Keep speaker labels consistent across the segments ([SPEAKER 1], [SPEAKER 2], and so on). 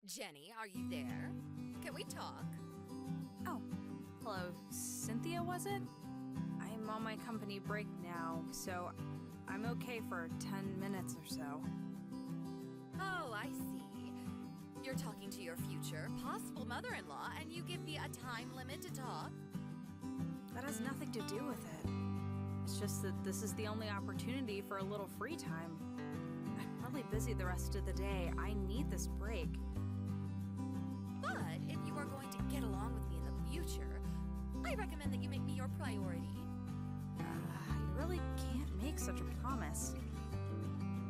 [SPEAKER 1] Jenny, are you there? Can we talk?
[SPEAKER 2] Oh, hello, Cynthia, was it? I'm on my company break now, so I'm okay for 10 minutes or so.
[SPEAKER 1] Oh, I see. You're talking to your future, possible mother-in-law, and you give me a time limit to talk?
[SPEAKER 2] That has nothing to do with it. It's just that this is the only opportunity for a little free time. I'm really busy the rest of the day. I need this break.
[SPEAKER 1] But if you are going to get along with me in the future, I recommend that you make me your priority.
[SPEAKER 2] You really can't make such a promise.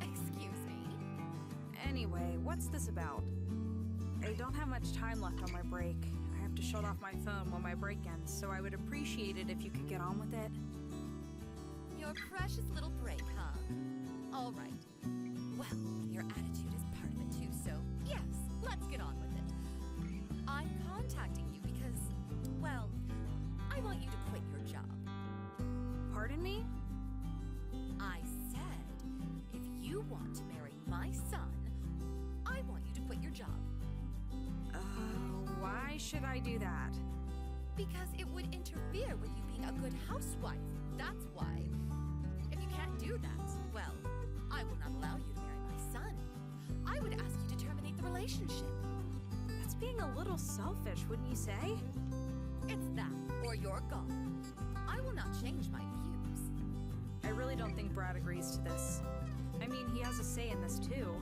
[SPEAKER 1] Excuse me?
[SPEAKER 2] Anyway, what's this about? I don't have much time left on my break. I have to shut off my phone when my break ends, so I would appreciate it if you could get on with it.
[SPEAKER 1] Your precious little break, huh? All right. Well, your attitude is part of it too, so yes, let's get on with it. I'm contacting you because, well, I want you to quit your job.
[SPEAKER 2] Pardon me?
[SPEAKER 1] I said, if you want to marry my son, I want you to quit your job.
[SPEAKER 2] Why should I do that?
[SPEAKER 1] Because it would interfere with you being a good housewife. That's why. If you can't do that, well, I will not allow you to marry my son. I would ask you to terminate the relationship.
[SPEAKER 2] That's being a little selfish, wouldn't you say?
[SPEAKER 1] It's that, or you're gone. I will not change my views.
[SPEAKER 2] I really don't think Brad agrees to this. I mean, he has a say in this too.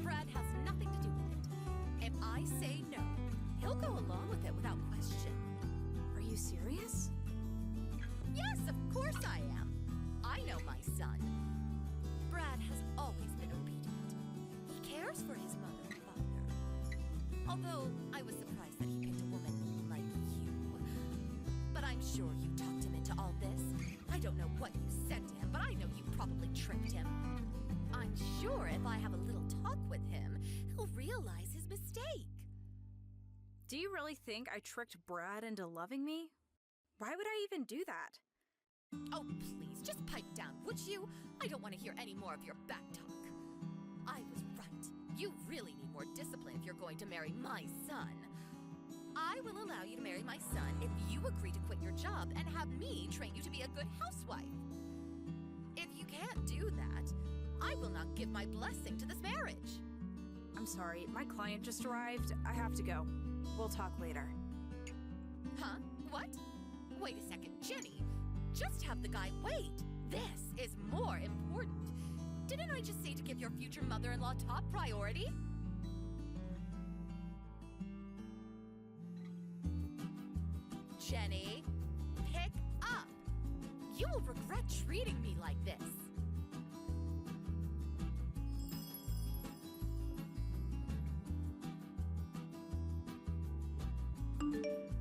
[SPEAKER 1] Brad has nothing to do with it. If I say no, he'll go along with it without question.
[SPEAKER 2] Are you serious?
[SPEAKER 1] Yes, of course I am. I know my son. Brad has always been obedient. He cares for his mother and father. Although I was surprised that he picked a woman like you. But I'm sure you talked him into all this. I don't know what you said to him, but I know you probably tricked him. I'm sure if I have a little talk with him, he'll realize his mistake.
[SPEAKER 2] Do you really think I tricked Brad into loving me? Why would I even do that?
[SPEAKER 1] Oh, please, just pipe down, would you? I don't want to hear any more of your back talk. I was right. You really need more discipline if you're going to marry my son. I will allow you to marry my son if you agree to quit your job and have me train you to be a good housewife. If you can't do that, I will not give my blessing to this marriage.
[SPEAKER 2] I'm sorry, my client just arrived. I have to go. We'll talk later.
[SPEAKER 1] Huh? What? Wait a second, Jenny. Just have the guy wait. This is more important. Didn't I just say to give your future mother-in-law top priority? Jenny, pick up. You will regret treating me like this.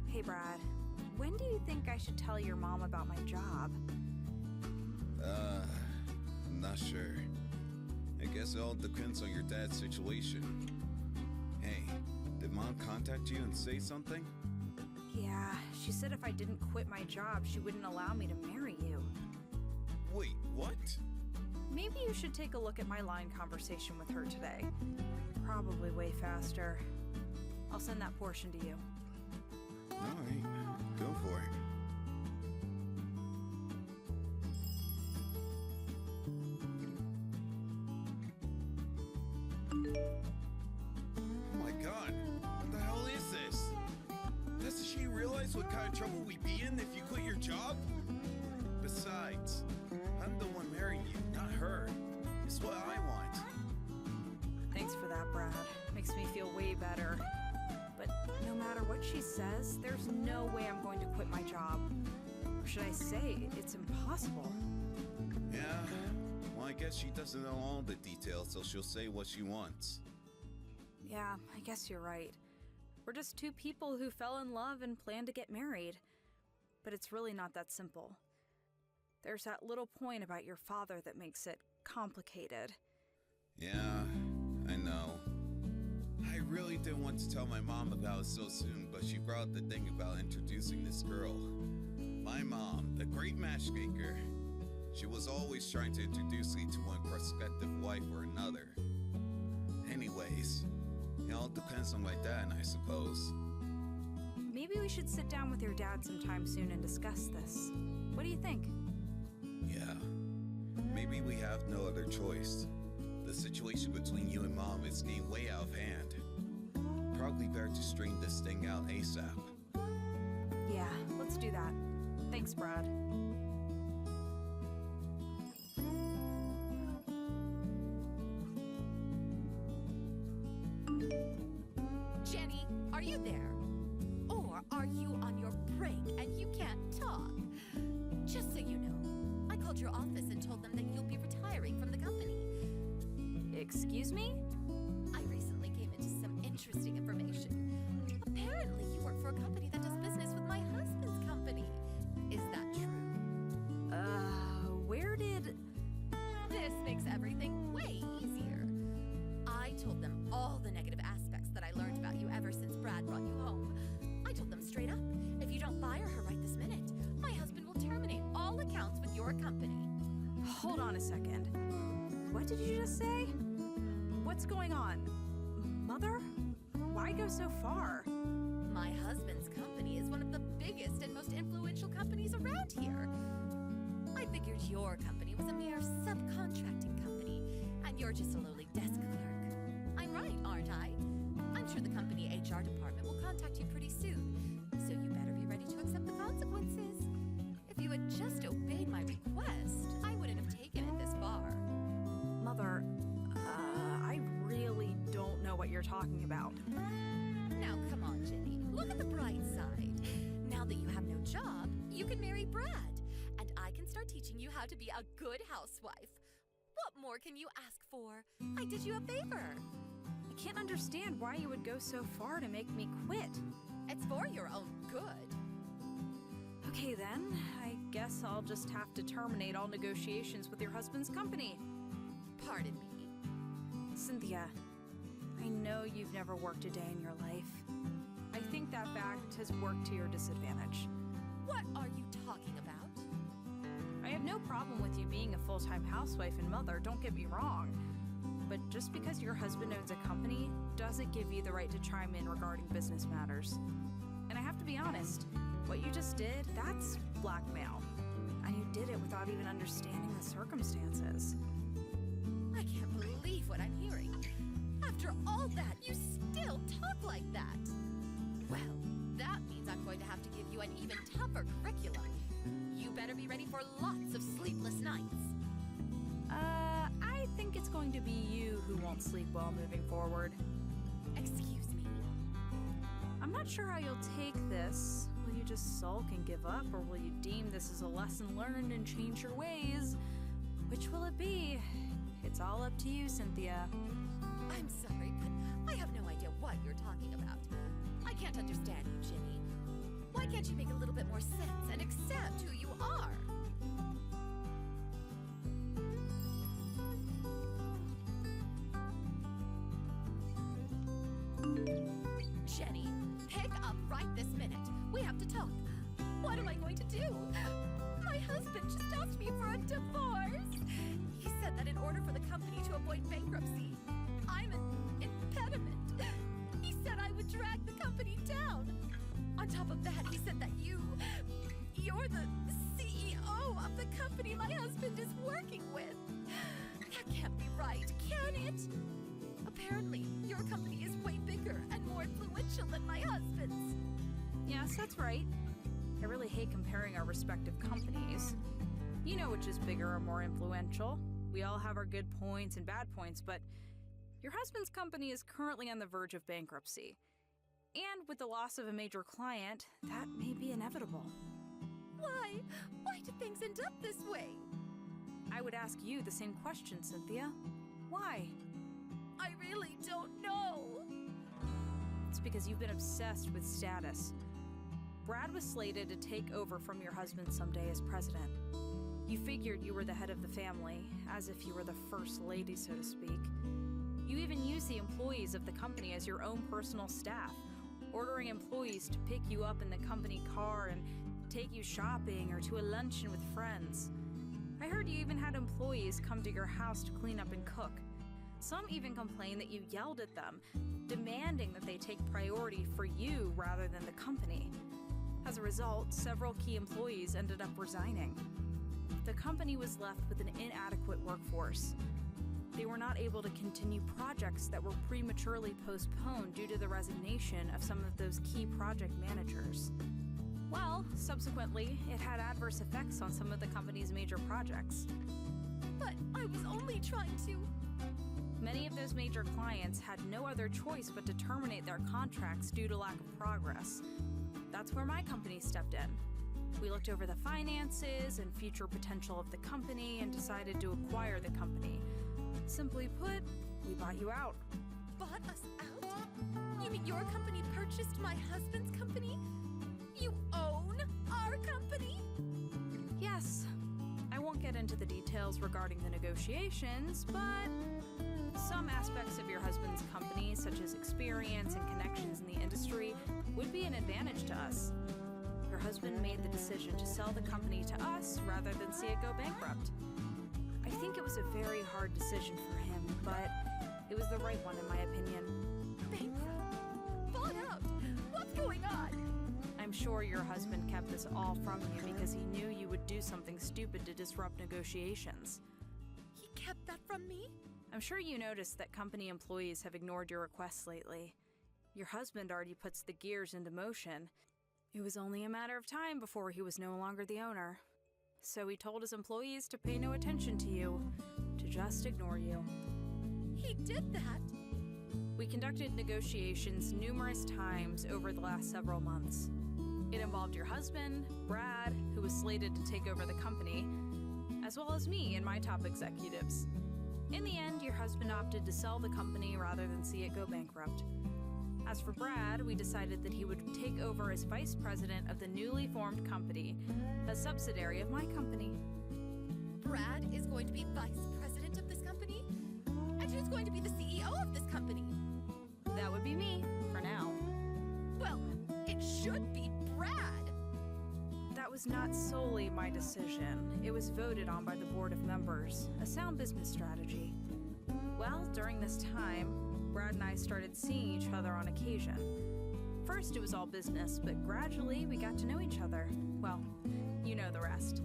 [SPEAKER 2] Hey, Brad. When do you think I should tell your mom about my job?
[SPEAKER 3] I'm not sure. I guess it all depends on your dad's situation. Hey, did Mom contact you and say something?
[SPEAKER 2] Yeah, she said if I didn't quit my job, she wouldn't allow me to marry you.
[SPEAKER 3] Wait, what?
[SPEAKER 2] Maybe you should take a look at my line conversation with her today. Probably way faster. I'll send that portion to you.
[SPEAKER 3] Alright, go for it. Oh my god, what the hell is this? Doesn't she realize what kind of trouble we'd be in if you quit your job? Besides, I'm the one marrying you, not her. It's what I want.
[SPEAKER 2] Thanks for that, Brad. Makes me feel way better. But no matter what she says, there's no way I'm going to quit my job. Or should I say, it's impossible.
[SPEAKER 3] Yeah, well, I guess she doesn't know all the details, so she'll say what she wants.
[SPEAKER 2] Yeah, I guess you're right. We're just two people who fell in love and planned to get married. But it's really not that simple. There's that little point about your father that makes it complicated.
[SPEAKER 3] Yeah, I know. I really didn't want to tell my mom about it so soon, but she brought up the thing about introducing this girl. My mom, the great matchmaker, she was always trying to introduce me to one prospective wife or another. Anyways, it all depends on my dad, I suppose.
[SPEAKER 2] Maybe we should sit down with your dad sometime soon and discuss this. What do you think?
[SPEAKER 3] Yeah. Maybe we have no other choice. The situation between you and Mom is getting way out of hand. Probably better to straighten this thing out ASAP.
[SPEAKER 2] Yeah, let's do that. Thanks, Brad.
[SPEAKER 1] Jenny, are you there? Or are you on your break and you can't talk? Just so you know, I called your office and told them that you'll be retiring from the company.
[SPEAKER 2] Excuse me?
[SPEAKER 1] I recently came into some interesting information. Apparently, you work for a company that does business with my husband's company. Is that true?
[SPEAKER 2] Where did...
[SPEAKER 1] This makes everything way easier. I told them all the negative aspects that I learned about you ever since Brad brought you home. I told them straight up, if you don't fire her right this minute, my husband will terminate all accounts with your company.
[SPEAKER 2] Hold on a second. What did you just say? What's going on? Mother? Why go so far?
[SPEAKER 1] My husband's company is one of the biggest and most influential companies around here. I figured your company was a mere subcontracting company, and you're just a lowly desk clerk. I'm right, aren't I? I'm sure the company HR department will contact you pretty soon, so you better be ready to accept the consequences. If you had just obeyed my request, I wouldn't have taken it this far.
[SPEAKER 2] Mother, I really don't know what you're talking about.
[SPEAKER 1] Now, come on, Jenny. Look at the bright side. Now that you have no job, you can marry Brad, and I can start teaching you how to be a good housewife. What more can you ask for? I did you a favor.
[SPEAKER 2] I can't understand why you would go so far to make me quit.
[SPEAKER 1] It's for your own good.
[SPEAKER 2] Okay then, I guess I'll just have to terminate all negotiations with your husband's company.
[SPEAKER 1] Pardon me.
[SPEAKER 2] Cynthia, I know you've never worked a day in your life. I think that fact has worked to your disadvantage.
[SPEAKER 1] What are you talking about?
[SPEAKER 2] I have no problem with you being a full-time housewife and mother, don't get me wrong. But just because your husband owns a company doesn't give you the right to chime in regarding business matters. And I have to be honest, what you just did, that's blackmail. And you did it without even understanding the circumstances.
[SPEAKER 1] I can't believe what I'm hearing. After all that, you still talk like that. Well, that means I'm going to have to give you an even tougher curriculum. You better be ready for lots of sleepless nights.
[SPEAKER 2] I think it's going to be you who won't sleep well moving forward.
[SPEAKER 1] Excuse me?
[SPEAKER 2] I'm not sure how you'll take this. Will you just sulk and give up, or will you deem this as a lesson learned and change your ways? Which will it be? It's all up to you, Cynthia.
[SPEAKER 1] I'm sorry, but I have no idea what you're talking about. I can't understand you, Jenny. Why can't you make a little bit more sense and accept who you are? Jenny, pick up right this minute. We have to talk. What am I going to do? My husband just asked me for a divorce. He said that in order for the company to avoid bankruptcy, I'm an impediment. He said I would drag the company down. On top of that, he said that you're the CEO of the company my husband is working with. That can't be right, can it? Apparently, your company is way bigger and more influential than my husband's.
[SPEAKER 2] Yes, that's right. I really hate comparing our respective companies. You know which is bigger or more influential. We all have our good points and bad points, but your husband's company is currently on the verge of bankruptcy. And with the loss of a major client, that may be inevitable.
[SPEAKER 1] Why? Why did things end up this way?
[SPEAKER 2] I would ask you the same question, Cynthia. Why?
[SPEAKER 1] I really don't know.
[SPEAKER 2] It's because you've been obsessed with status. Brad was slated to take over from your husband someday as president. You figured you were the head of the family, as if you were the first lady, so to speak. You even used the employees of the company as your own personal staff, ordering employees to pick you up in the company car and take you shopping or to a luncheon with friends. I heard you even had employees come to your house to clean up and cook. Some even complain that you yelled at them, demanding that they take priority for you rather than the company. As a result, several key employees ended up resigning. The company was left with an inadequate workforce. They were not able to continue projects that were prematurely postponed due to the resignation of some of those key project managers. Well, subsequently, it had adverse effects on some of the company's major projects.
[SPEAKER 1] But I was only trying to...
[SPEAKER 2] Many of those major clients had no other choice but to terminate their contracts due to lack of progress. That's where my company stepped in. We looked over the finances and future potential of the company and decided to acquire the company. Simply put, we bought you out.
[SPEAKER 1] Bought us out? You mean your company purchased my husband's company? You own our company?
[SPEAKER 2] Yes. I won't get into the details regarding the negotiations, but some aspects of your husband's company, such as experience and connections in the industry, would be an advantage to us. Your husband made the decision to sell the company to us rather than see it go bankrupt. I think it was a very hard decision for him, but it was the right one in my opinion.
[SPEAKER 1] Bankrupt? Bought out? What's going on?
[SPEAKER 2] I'm sure your husband kept this all from you because he knew you would do something stupid to disrupt negotiations.
[SPEAKER 1] He kept that from me?
[SPEAKER 2] I'm sure you noticed that company employees have ignored your requests lately. Your husband already puts the gears into motion. It was only a matter of time before he was no longer the owner. So he told his employees to pay no attention to you, to just ignore you.
[SPEAKER 1] He did that?
[SPEAKER 2] We conducted negotiations numerous times over the last several months. It involved your husband, Brad, who was slated to take over the company, as well as me and my top executives. In the end, your husband opted to sell the company rather than see it go bankrupt. As for Brad, we decided that he would take over as vice president of the newly formed company, a subsidiary of my company.
[SPEAKER 1] Brad is going to be vice president of this company? And who's going to be the CEO of this company?
[SPEAKER 2] That would be me, for now.
[SPEAKER 1] Well, it should be Brad.
[SPEAKER 2] That was not solely my decision. It was voted on by the board of members, a sound business strategy. Well, during this time, Brad and I started seeing each other on occasion. First, it was all business, but gradually we got to know each other. Well, you know the rest.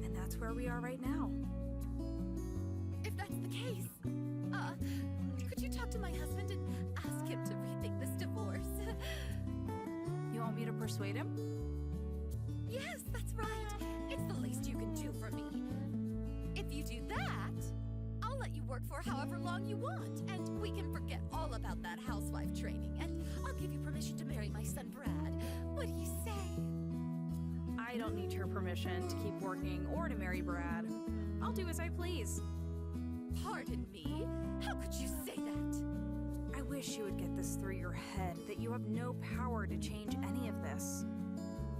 [SPEAKER 2] And that's where we are right now.
[SPEAKER 1] If that's the case, could you talk to my husband and ask him to rethink this divorce?
[SPEAKER 2] You want me to persuade him?
[SPEAKER 1] Yes, that's right. It's the least you can do for me. If you do that, I'll let you work for however long you want, and we can forget all about that housewife training, and I'll give you permission to marry my son, Brad. What do you say?
[SPEAKER 2] I don't need your permission to keep working or to marry Brad. I'll do as I please.
[SPEAKER 1] Pardon me? How could you say that?
[SPEAKER 2] I wish you would get this through your head, that you have no power to change any of this.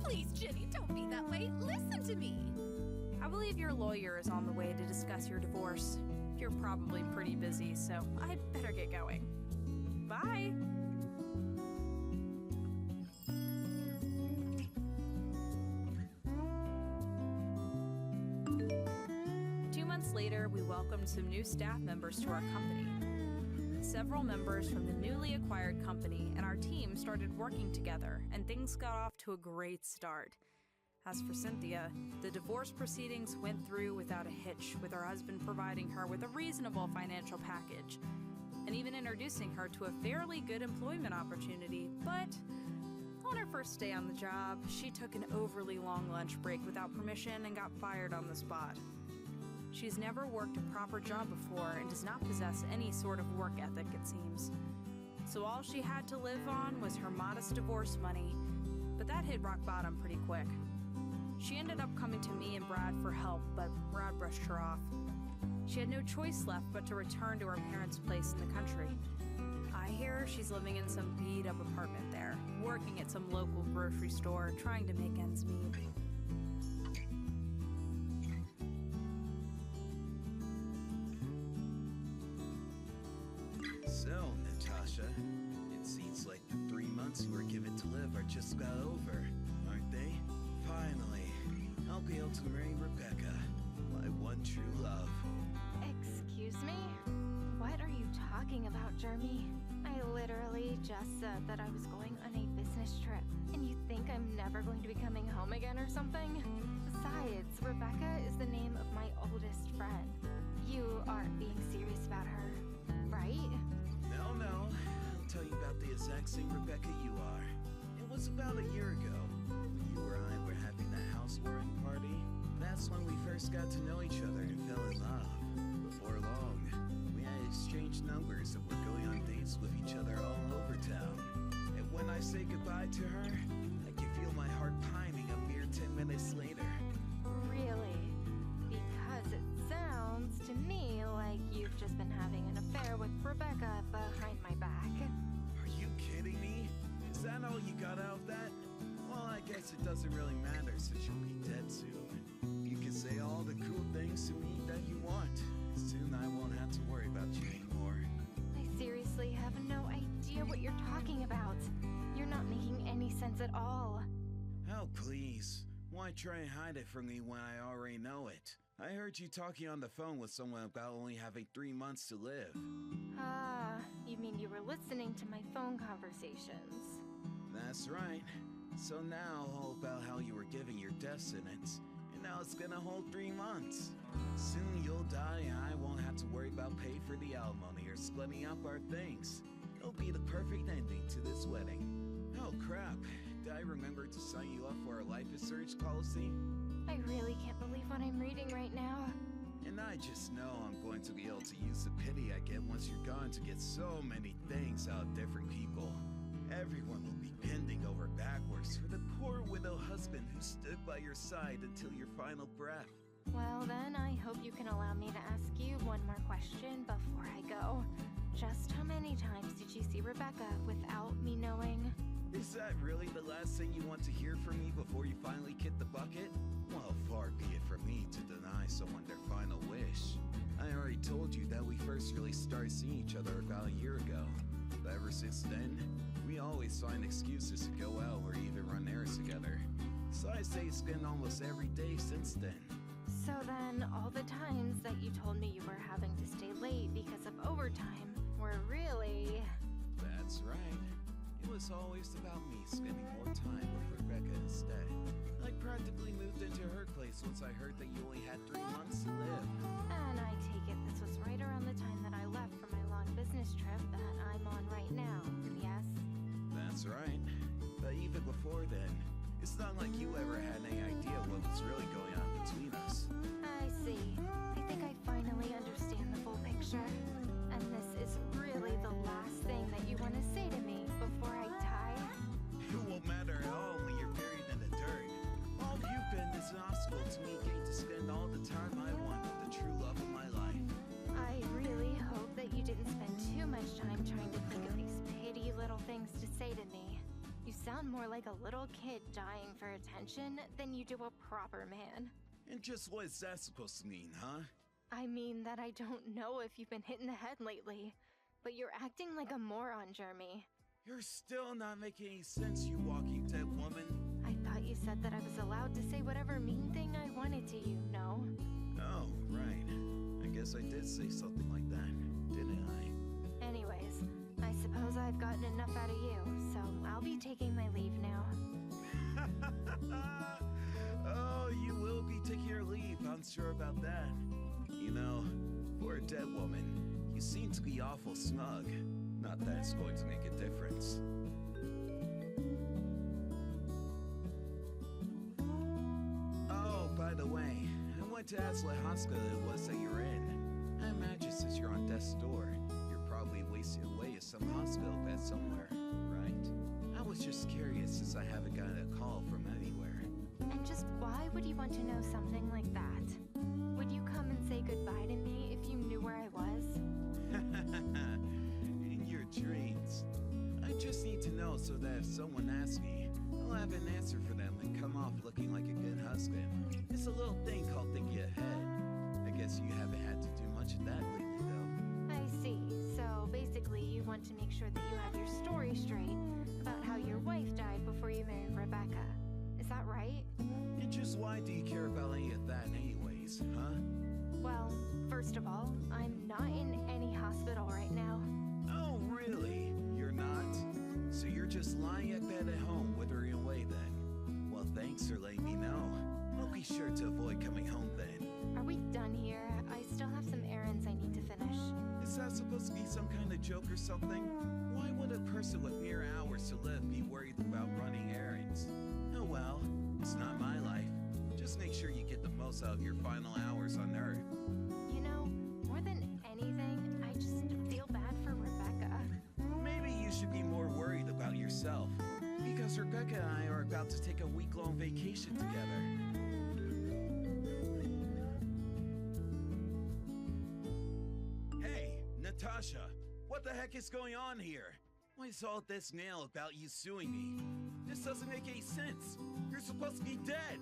[SPEAKER 1] Please, Jenny, don't be that way. Listen to me.
[SPEAKER 2] I believe your lawyer is on the way to discuss your divorce. You're probably pretty busy, so I'd better get going. Bye! Later, we welcomed some new staff members to our company. Several members from the newly acquired company and our team started working together, and things got off to a great start. As for Cynthia, the divorce proceedings went through without a hitch, with her husband providing her with a reasonable financial package, and even introducing her to a fairly good employment opportunity. But on her first day on the job, she took an overly long lunch break without permission and got fired on the spot. She's never worked a proper job before and does not possess any sort of work ethic, it seems. So all she had to live on was her modest divorce money, but that hit rock bottom pretty quick. She ended up coming to me and Brad for help, but Brad brushed her off. She had no choice left but to return to her parents' place in the country. I hear she's living in some beat-up apartment there, working at some local grocery store, trying to make ends meet.
[SPEAKER 3] So, Natasha, it seems like the 3 months you were given to live are just about over, aren't they? Finally, I'll be able to marry Rebecca, my one true love.
[SPEAKER 4] Excuse me? What are you talking about, Jeremy? I literally just said that I was going on a business trip, and you think I'm never going to be coming home again or something? Besides, Rebecca is the name of my oldest friend. You aren't being serious about her, right?
[SPEAKER 3] No. I'll tell you about the exact same Rebecca you are. It was about a year ago when you or I were having that housewarming party. That's when we first got to know each other and fell in love. Before long, we had exchanged numbers and were going on dates with each other all over town. And when I say goodbye to her, I can feel my heart pining a mere 10 minutes later.
[SPEAKER 4] Really? Because it sounds to me like you've just been having an affair with Rebecca behind my back.
[SPEAKER 3] Are you kidding me? Is that all you got out of that? Well, I guess it doesn't really matter since you'll be dead soon. You can say all the cool things to me that you want. Soon I won't have to worry about you anymore.
[SPEAKER 4] I seriously have no idea what you're talking about. You're not making any sense at all.
[SPEAKER 3] Oh, please. Why try and hide it from me when I already know it? I heard you talking on the phone with someone about only having 3 months to live.
[SPEAKER 4] Ah, you mean you were listening to my phone conversations?
[SPEAKER 3] That's right. So now all about how you were giving your death sentence, and now it's gonna hold 3 months. Soon you'll die and I won't have to worry about paying for the alimony or splitting up our things. It'll be the perfect ending to this wedding. Oh crap, did I remember to sign you up for a life insurance policy?
[SPEAKER 4] I really can't believe what I'm reading right now.
[SPEAKER 3] And I just know I'm going to be able to use the pity I get once you're gone to get so many things out of different people. Everyone will be bending over backwards for the poor widow husband who stood by your side until your final breath.
[SPEAKER 4] Well then, I hope you can allow me to ask you one more question before I go. Just how many times did you see Rebecca without me knowing?
[SPEAKER 3] Is that really the last thing you want to hear from me before you finally kick the bucket? Well, far be it from me to deny someone their final wish. I already told you that we first really started seeing each other about a year ago. But ever since then, we always find excuses to go out or even run errands together. So I say it's been almost every day since then.
[SPEAKER 4] So then, all the times that you told me you were having to stay late because of overtime were really...
[SPEAKER 3] That's right. It was always about me spending more time with Rebecca instead. I practically moved into her place once I heard that you only had 3 months to live.
[SPEAKER 4] And I take it this was right around the time that I left for my long business trip that I'm on right now, yes?
[SPEAKER 3] That's right. But even before then, it's not like you ever had any idea what was really going on between us.
[SPEAKER 4] I see. I think I finally understand the full picture. And this is really the last thing that you want to say to me before I die?
[SPEAKER 3] It won't matter at all when you're buried in the dirt. All you've been is an obstacle to me getting to spend all the time I want with the true love of my life.
[SPEAKER 4] I really hope that you didn't spend too much time trying to think of these petty little things to say to me. You sound more like a little kid dying for attention than you do a proper man.
[SPEAKER 3] And just what is that supposed to mean, huh?
[SPEAKER 4] I mean that I don't know if you've been hit in the head lately, but you're acting like a moron, Jeremy.
[SPEAKER 3] You're still not making any sense, you walking dead woman.
[SPEAKER 4] I thought you said that I was allowed to say whatever mean thing I wanted to you, no?
[SPEAKER 3] Oh, right. I guess I did say something like that, didn't I?
[SPEAKER 4] Anyways, I suppose I've gotten enough out of you, so I'll be taking my leave now.
[SPEAKER 3] Oh, you will be taking your leave, I'm sure about that. You know, for a dead woman, you seem to be awful snug. Not that it's going to make a difference. Oh, by the way, I went to ask what hospital it was that you're in. I imagine since you're on death's door, you're probably wasting away at some hospital bed somewhere, right? I was just curious since I haven't gotten a call from anywhere.
[SPEAKER 4] And just why would you want to know something like that? Would you come and say goodbye to me if you knew where I was?
[SPEAKER 3] In your dreams. I just need to know so that if someone asks me, I'll have an answer for them and come off looking like a good husband. It's a little thing called thinking ahead. I guess you haven't had to do much of that lately, though.
[SPEAKER 4] I see. So basically you want to make sure that you have your story straight about how your wife died before you married Rebecca. Is that right?
[SPEAKER 3] And just why do you care about any of that anyways, huh?
[SPEAKER 4] Well, first of all, I'm not in any hospital right now.
[SPEAKER 3] Oh, really? You're not? So you're just lying at bed at home, withering away then? Well, thanks for letting me know. I'll be sure to avoid coming home then.
[SPEAKER 4] Are we done here? I still have some errands I need to finish.
[SPEAKER 3] Is that supposed to be some kind of joke or something? Why would a person with mere hours to live be worried about running errands? Oh well, it's not my life. Just make sure you get the most out of your final hours on Earth.
[SPEAKER 4] You know, more than anything, I just feel bad for Rebecca.
[SPEAKER 3] Maybe you should be more worried about yourself. Because Rebecca and I are about to take a week-long vacation together. Hey, Natasha, what the heck is going on here? Why is all this now about you suing me? This doesn't make any sense. You're supposed to be dead.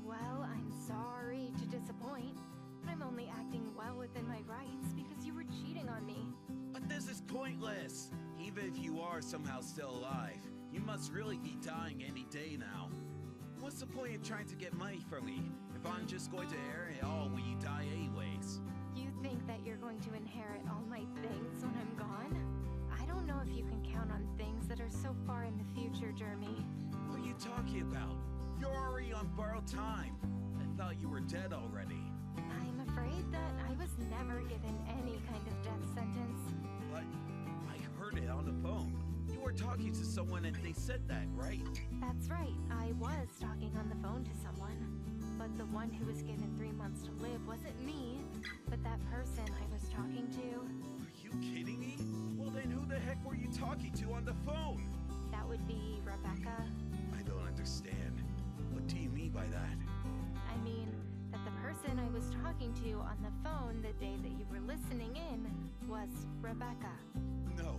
[SPEAKER 4] Well, I'm sorry to disappoint, but I'm only acting well within my rights because you were cheating on me.
[SPEAKER 3] But this is pointless. Even if you are somehow still alive, you must really be dying any day now. What's the point of trying to get money from me if I'm just going to inherit it all when you die anyways?
[SPEAKER 4] You think that you're going to inherit all my things when I'm gone? I don't know if you can count on things that are so far in the future, Jeremy.
[SPEAKER 3] What are you talking about? You're already on borrowed time. I thought you were dead already.
[SPEAKER 4] I'm afraid that I was never given any kind of death sentence.
[SPEAKER 3] But I heard it on the phone. You were talking to someone and they said that, right?
[SPEAKER 4] That's right, I was talking on the phone to someone. But the one who was given 3 months to live wasn't me, but that person I was talking to.
[SPEAKER 3] Are you kidding me? Well then who the heck were you talking to on the phone?
[SPEAKER 4] That would be Rebecca.
[SPEAKER 3] I don't understand. What do you mean by that?
[SPEAKER 4] I mean, that the person I was talking to on the phone the day that you were listening in was Rebecca.
[SPEAKER 3] No,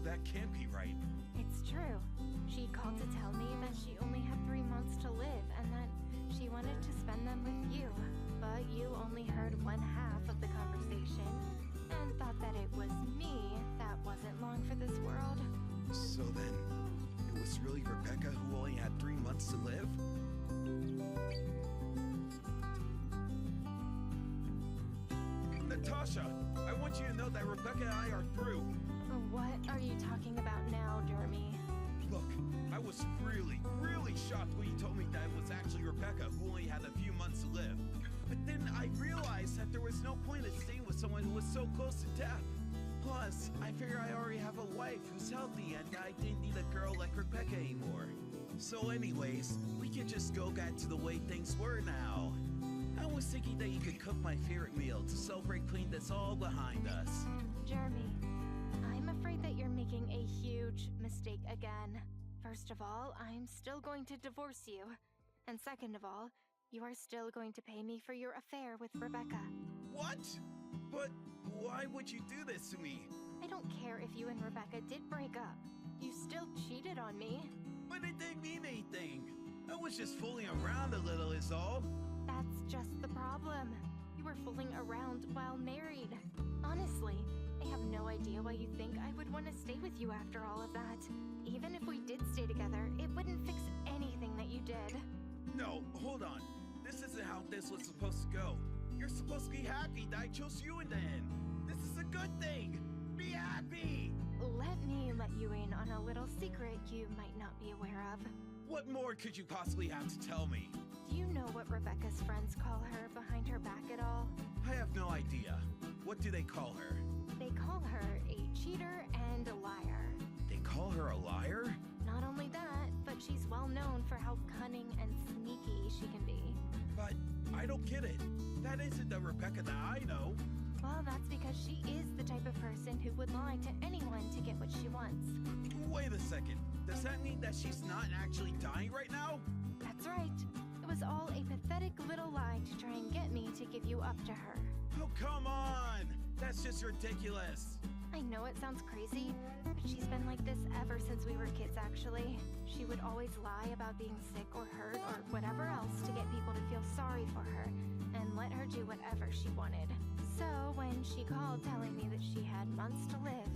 [SPEAKER 3] that can't be right.
[SPEAKER 4] It's true. She called to tell me that she only had 3 months to live and that she wanted to spend them with you. But you only heard one half of the conversation and thought that it was me that wasn't long for this world.
[SPEAKER 3] So then, it was really Rebecca who only had 3 months to live? Natasha, I want you to know that Rebecca and I are through.
[SPEAKER 4] What are you talking about now, Jeremy?
[SPEAKER 3] Look, I was really shocked when you told me that it was actually Rebecca who only had a few months to live. But then I realized that there was no point in staying with someone who was so close to death. Plus, I figure I already have a wife who's healthy and I didn't need a girl like Rebecca anymore. So anyways, we can just go back to the way things were now. I was thinking that you could cook my favorite meal to celebrate putting this all behind us.
[SPEAKER 4] Jeremy, I'm afraid that you're making a huge mistake again. First of all, I'm still going to divorce you. And second of all, you are still going to pay me for your affair with Rebecca.
[SPEAKER 3] What? But why would you do this to me?
[SPEAKER 4] I don't care if you and Rebecca did break up. You still cheated on me.
[SPEAKER 3] But it didn't mean anything. I was just fooling around a little is all.
[SPEAKER 4] That's just the problem. You were fooling around while married. Honestly, I have no idea why you think I would want to stay with you after all of that. Even if we did stay together, it wouldn't fix anything that you did.
[SPEAKER 3] No, hold on. This isn't how this was supposed to go. You're supposed to be happy that I chose you in the end. This is a good thing. Be happy.
[SPEAKER 4] Let me let you in on a little secret you might not be aware of.
[SPEAKER 3] What more could you possibly have to tell me?
[SPEAKER 4] Do you know what Rebecca's friends call her behind her back at all?
[SPEAKER 3] I have no idea. What do they call her?
[SPEAKER 4] They call her a cheater and a liar.
[SPEAKER 3] They call her a liar?
[SPEAKER 4] Not only that, but she's well known for how cunning and sneaky she can be.
[SPEAKER 3] But I don't get it. That isn't the Rebecca that I know.
[SPEAKER 4] Well, that's because she is the type of person who would lie to anyone to get what she wants.
[SPEAKER 3] Wait a second. Does that mean that she's not actually dying right now?
[SPEAKER 4] That's right. It was all a pathetic little lie to try and get me to give you up to her.
[SPEAKER 3] Oh, come on! That's just ridiculous.
[SPEAKER 4] I know it sounds crazy, but she's been like this ever since we were kids, actually. She would always lie about being sick or hurt or whatever else to get people to feel sorry for her and let her do whatever she wanted. So when she called telling me that she had months to live,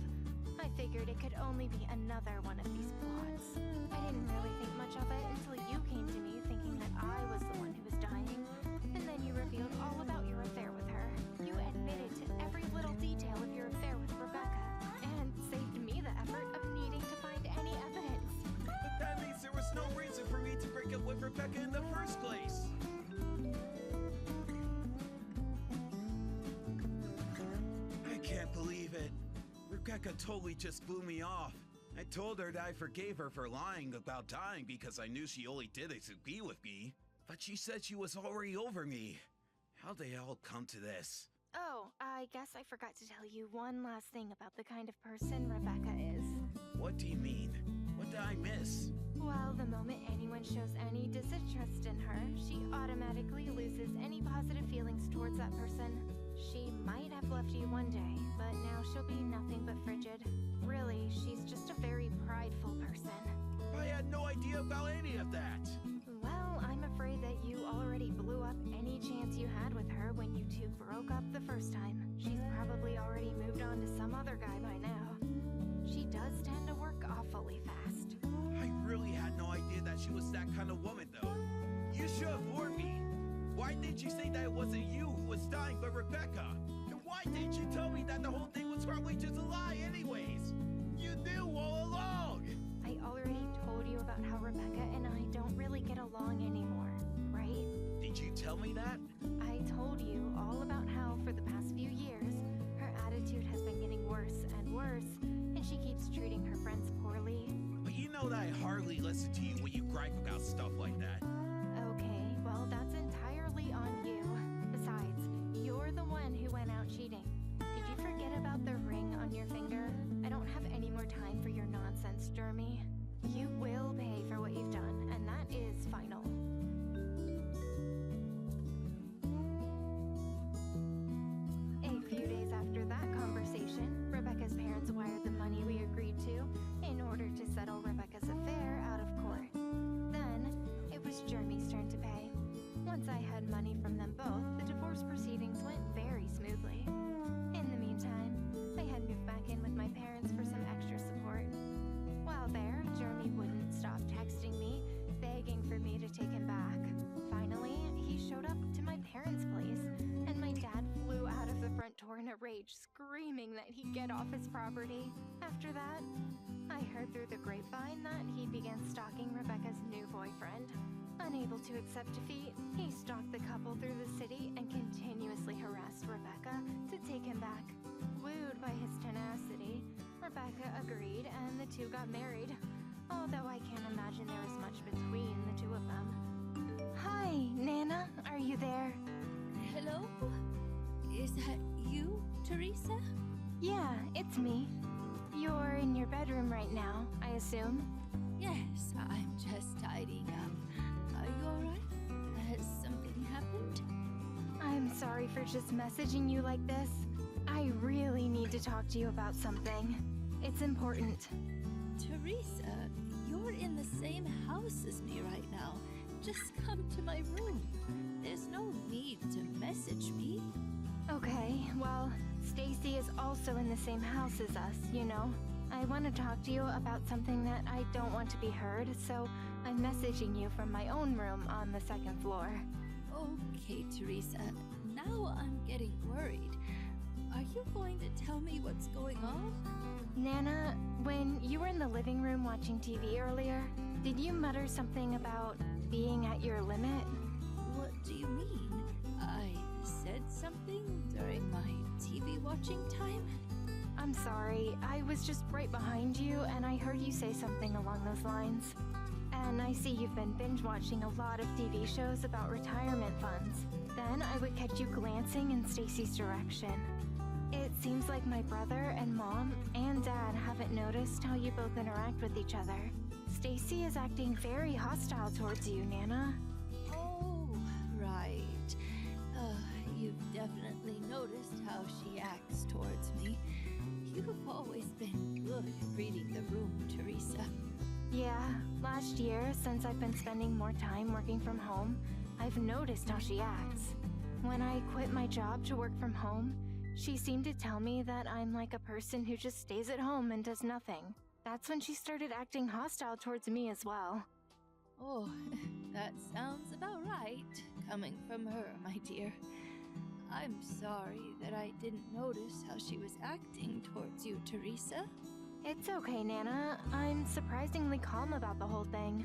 [SPEAKER 4] I figured it could only be another one of these plots. I didn't really think much of it until you came to me thinking that I was the one who was dying, and then you revealed all about your affair with her.
[SPEAKER 3] Rebecca in the first place? I can't believe it. Rebecca totally just blew me off. I told her that I forgave her for lying about dying because I knew she only did it to be with me. But she said she was already over me. How'd they all come to this?
[SPEAKER 4] Oh, I guess I forgot to tell you one last thing about the kind of person Rebecca is.
[SPEAKER 3] What do you mean? What did I miss?
[SPEAKER 4] Well, the moment anyone shows any disinterest in her, she automatically loses any positive feelings towards that person. She might have loved you one day, but now she'll be nothing but frigid. Really, she's just a very prideful person.
[SPEAKER 3] I had no idea about any of that.
[SPEAKER 4] Well, I'm afraid that you already blew up any chance you had with her when you two broke up the first time. She's probably already moved on to some other guy by now. She does tend to work awfully fast.
[SPEAKER 3] I really had no idea that she was that kind of woman, though. You should have warned me. Why didn't you say that it wasn't you who was dying, but Rebecca? And why didn't you tell me that the whole thing was probably just a lie anyways? You knew all along!
[SPEAKER 4] I already told you about how Rebecca and I don't really get along anymore, right?
[SPEAKER 3] Did you tell me that?
[SPEAKER 4] I told you all about how for the past few years, her attitude has been getting worse and worse, and she keeps treating her friends poorly.
[SPEAKER 3] But you know that I hardly listen to you when you gripe about stuff like that.
[SPEAKER 4] Okay, well, that's entirely on you. Besides, you're the one who went out cheating. Did you forget about the ring on your finger? I don't have any more time for your nonsense, Jeremy. You will pay for what you've done, and that is final. A few days after that conversation, Rebecca's parents wired the money we agreed to in order to settle Rebecca's affair out of court. Then, it was Jeremy's turn to pay. Once I had money from them both, the divorce proceedings went very smoothly. In the meantime, I had moved back in with my parents for some extra support. While there, Jeremy wouldn't stop texting me, begging for me to take him back. Finally, he showed up to my parents' place, and my dad flew out of the front door in a rage, screaming that he'd get off his property. After that, I heard through the grapevine that he began stalking Rebecca's new boyfriend. Unable to accept defeat, he stalked the couple through the city and continuously harassed Rebecca to take him back. Wooed by his tenacity, Rebecca agreed and the two got married, although I can't imagine there was much between the two of them. Hi, Nana, are you there?
[SPEAKER 1] Hello? Is that you, Teresa?
[SPEAKER 4] Yeah, it's me. You're in your bedroom right now, I assume?
[SPEAKER 1] Yes, I'm just tidying up. Are you alright? Has something happened?
[SPEAKER 4] I'm sorry for just messaging you like this. I really need to talk to you about something. It's important.
[SPEAKER 1] Teresa, you're in the same house as me right now. Just come to my room. There's no need to message me.
[SPEAKER 4] Okay, well, Stacy is also in the same house as us, you know. I want to talk to you about something that I don't want to be heard, so I'm messaging you from my own room on the second floor.
[SPEAKER 1] Okay, Teresa. Now I'm getting worried. Are you going to tell me what's going on?
[SPEAKER 4] Nana, when you were in the living room watching TV earlier, did you mutter something about being at your limit?
[SPEAKER 1] What do you mean? I said something during my TV watching time?
[SPEAKER 4] I'm sorry, I was just right behind you and I heard you say something along those lines. And I see you've been binge watching a lot of TV shows about retirement funds. Then I would catch you glancing in Stacy's direction. It seems like my brother and mom and dad haven't noticed how you both interact with each other. Stacy is acting very hostile towards you, Nana.
[SPEAKER 1] Oh, right. You've definitely noticed how she acts towards me. You've always been good at reading the room, Teresa.
[SPEAKER 4] Yeah, last year, since I've been spending more time working from home, I've noticed how she acts. When I quit my job to work from home, she seemed to tell me that I'm like a person who just stays at home and does nothing. That's when she started acting hostile towards me as well.
[SPEAKER 1] Oh, that sounds about right, coming from her, my dear. I'm sorry that I didn't notice how she was acting towards you, Teresa.
[SPEAKER 4] It's okay, Nana. I'm surprisingly calm about the whole thing.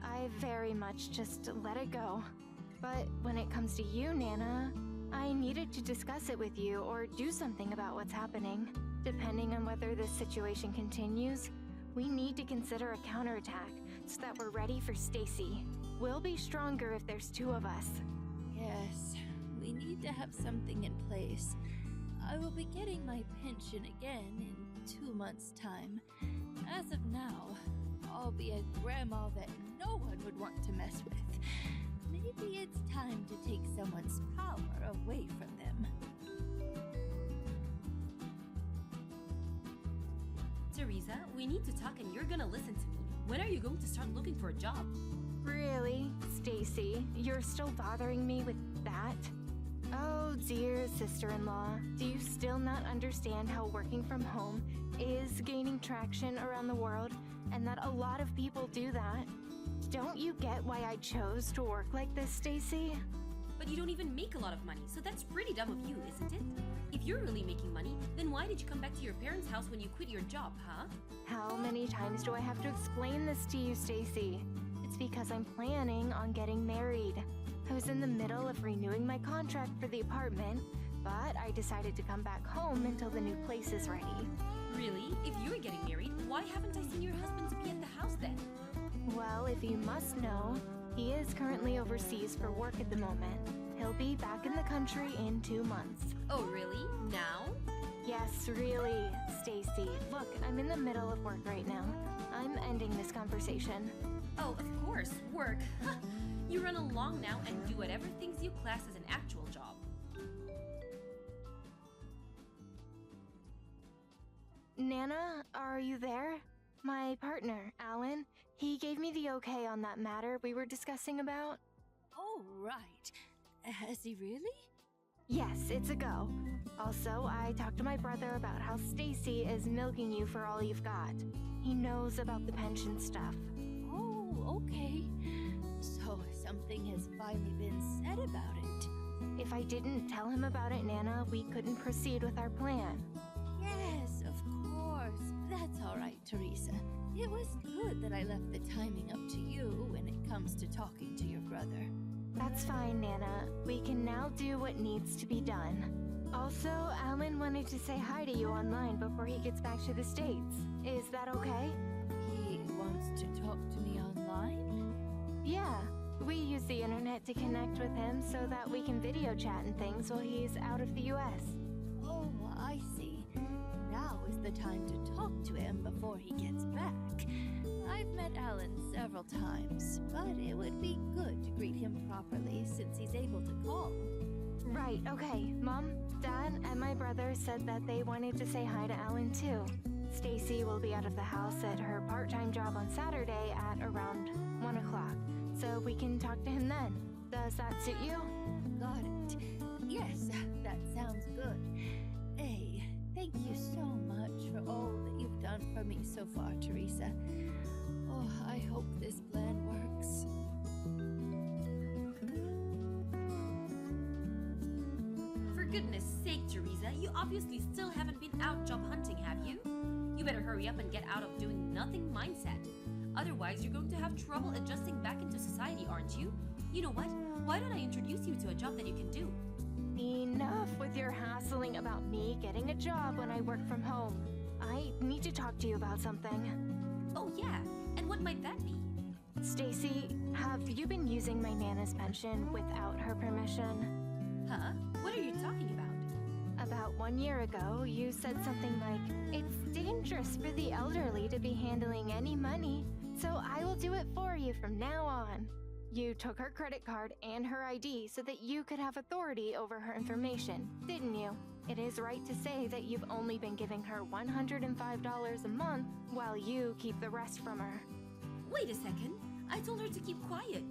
[SPEAKER 4] I very much just let it go. But when it comes to you, Nana, I needed to discuss it with you or do something about what's happening. Depending on whether this situation continues, we need to consider a counterattack so that we're ready for Stacy. We'll be stronger if there's two of us.
[SPEAKER 5] Yes, we need to have something in place. I will be getting my pension again in 2 months' time. As of now, I'll be a grandma that no one would want to mess with. Maybe it's time to take someone's power away from them.
[SPEAKER 6] Teresa, we need to talk and you're gonna listen to me. When are you going to start looking for a job?
[SPEAKER 4] Really? Stacy, you're still bothering me with that? Oh dear sister-in-law, do you still not understand how working from home is gaining traction around the world and that a lot of people do that? Don't you get why I chose to work like this, Stacy?
[SPEAKER 6] But you don't even make a lot of money, so that's pretty dumb of you, isn't it? If you're really making money, then why did you come back to your parents' house when you quit your job, huh?
[SPEAKER 4] How many times do I have to explain this to you, Stacy? It's because I'm planning on getting married. I was in the middle of renewing my contract for the apartment, but I decided to come back home until the new place is ready.
[SPEAKER 6] Really? If you're getting married, why haven't I seen your husband to be at the house then?
[SPEAKER 4] Well, if you must know, he is currently overseas for work at the moment. He'll be back in the country in 2 months.
[SPEAKER 6] Oh, really? Now?
[SPEAKER 4] Yes, really, Stacy. Look, I'm in the middle of work right now. I'm ending this conversation.
[SPEAKER 6] Oh, of course, work. You run along now and do whatever things you class as an actual job.
[SPEAKER 4] Nana, are you there? My partner, Alan, he gave me the okay on that matter we were discussing about.
[SPEAKER 5] Oh, right. Has he really?
[SPEAKER 4] Yes, it's a go. Also, I talked to my brother about how Stacy is milking you for all you've got. He knows about the pension stuff.
[SPEAKER 5] Oh, okay. So something has finally been said about it.
[SPEAKER 4] If I didn't tell him about it, Nana, we couldn't proceed with our plan.
[SPEAKER 5] Yes, of course. That's all right, Teresa. It was good that I left the timing up to you when it comes to talking to your brother.
[SPEAKER 4] That's fine, Nana. We can now do what needs to be done. Also, Alan wanted to say hi to you online before he gets back to the States. Is that okay?
[SPEAKER 5] He wants to talk to me online?
[SPEAKER 4] Yeah. We use the internet to connect with him so that we can video chat and things while he's out of the US.
[SPEAKER 5] Oh, I see. Now is the time to talk to him before he gets back. I've met Alan several times, but it would be good to greet him properly since he's able to call.
[SPEAKER 4] Right, okay. Mom, Dad, and my brother said that they wanted to say hi to Alan too. Stacy will be out of the house at her part-time job on Saturday at around 1 o'clock, so we can talk to him then. Does that suit you?
[SPEAKER 5] Got it. Yes, that sounds good. Hey, thank you so much for all that you've done for me so far, Teresa. Oh, I hope this plan works.
[SPEAKER 6] For goodness sake, Teresa, you obviously still haven't been out job hunting, have you? You better hurry up and get out of doing nothing mindset. Otherwise, you're going to have trouble adjusting back into society, aren't you? You know what? Why don't I introduce you to a job that you can do?
[SPEAKER 4] Enough with your hassling about me getting a job when I work from home. I need to talk to you about something.
[SPEAKER 6] Oh yeah, and what might that be?
[SPEAKER 4] Stacy, have you been using my Nana's pension without her permission?
[SPEAKER 6] Huh? What are you talking about?
[SPEAKER 4] About 1 year ago, you said something like, "It's dangerous for the elderly to be handling any money, so I will do it for you from now on." You took her credit card and her ID so that you could have authority over her information, didn't you? It is right to say that you've only been giving her $105 a month while you keep the rest from her.
[SPEAKER 6] Wait a second. I told her to keep quiet.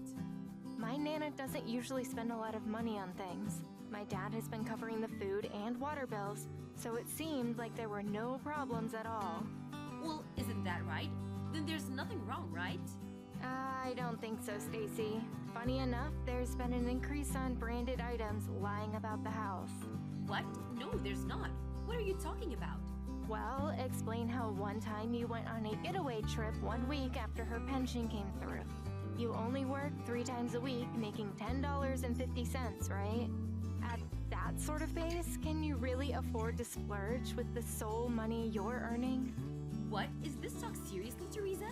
[SPEAKER 4] My Nana doesn't usually spend a lot of money on things. My dad has been covering the food and water bills, so it seemed like there were no problems at all.
[SPEAKER 6] Well, isn't that right? Then there's nothing wrong, right?
[SPEAKER 4] I don't think so, Stacy. Funny enough, there's been an increase on branded items lying about the house.
[SPEAKER 6] What? No, there's not. What are you talking about?
[SPEAKER 4] Well, explain how one time you went on a getaway trip 1 week after her pension came through. You only work 3 times a week, making $10.50, right? At that sort of pace, can you really afford to splurge with the sole money you're earning?
[SPEAKER 6] What? Is this talk seriously, Teresa?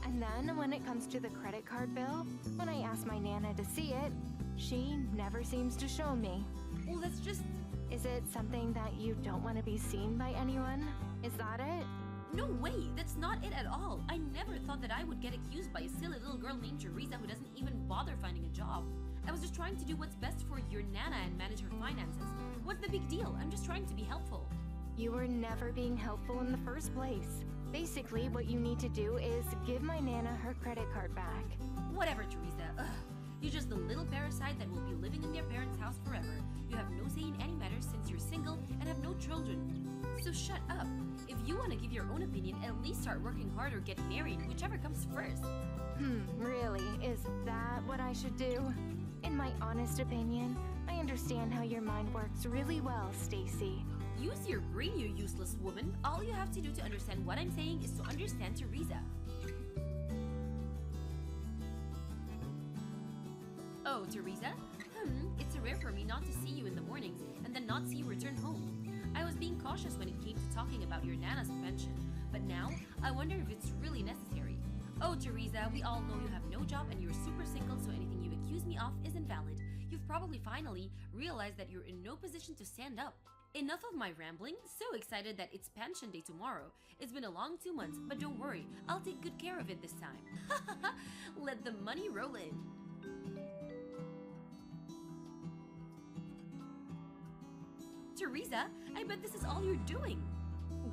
[SPEAKER 4] And then when it comes to the credit card bill, when I ask my Nana to see it, she never seems to show me.
[SPEAKER 6] Well, that's just...
[SPEAKER 4] Is it something that you don't want to be seen by anyone? Is that it?
[SPEAKER 6] No way! That's not it at all! I never thought that I would get accused by a silly little girl named Teresa who doesn't even bother finding a job. I was just trying to do what's best for your Nana and manage her finances. What's the big deal? I'm just trying to be helpful.
[SPEAKER 4] You were never being helpful in the first place. Basically, what you need to do is give my Nana her credit card back.
[SPEAKER 6] Whatever, Teresa. Ugh. You're just the little parasite that will be living in their parents' house forever. You have no say in any matters since you're single and have no children. So shut up. If you want to give your own opinion, at least start working hard or get married, whichever comes first.
[SPEAKER 4] Really? Is that what I should do? In my honest opinion, I understand how your mind works really well, Stacy.
[SPEAKER 6] Use your brain, you useless woman. All you have to do to understand what I'm saying is to understand Teresa. Oh, Teresa? It's rare for me not to see you in the mornings and then not see you return home. I was being cautious when it came to talking about your Nana's pension, but now I wonder if it's really necessary. Oh, Teresa, we all know you have no job and you're super single, so anything you accuse me of is invalid. You've probably finally realized that you're in no position to stand up. Enough of my rambling. So excited that it's pension day tomorrow. It's been a long 2 months, but don't worry, I'll take good care of it this time. Let the money roll in. Teresa, I bet this is all you're doing.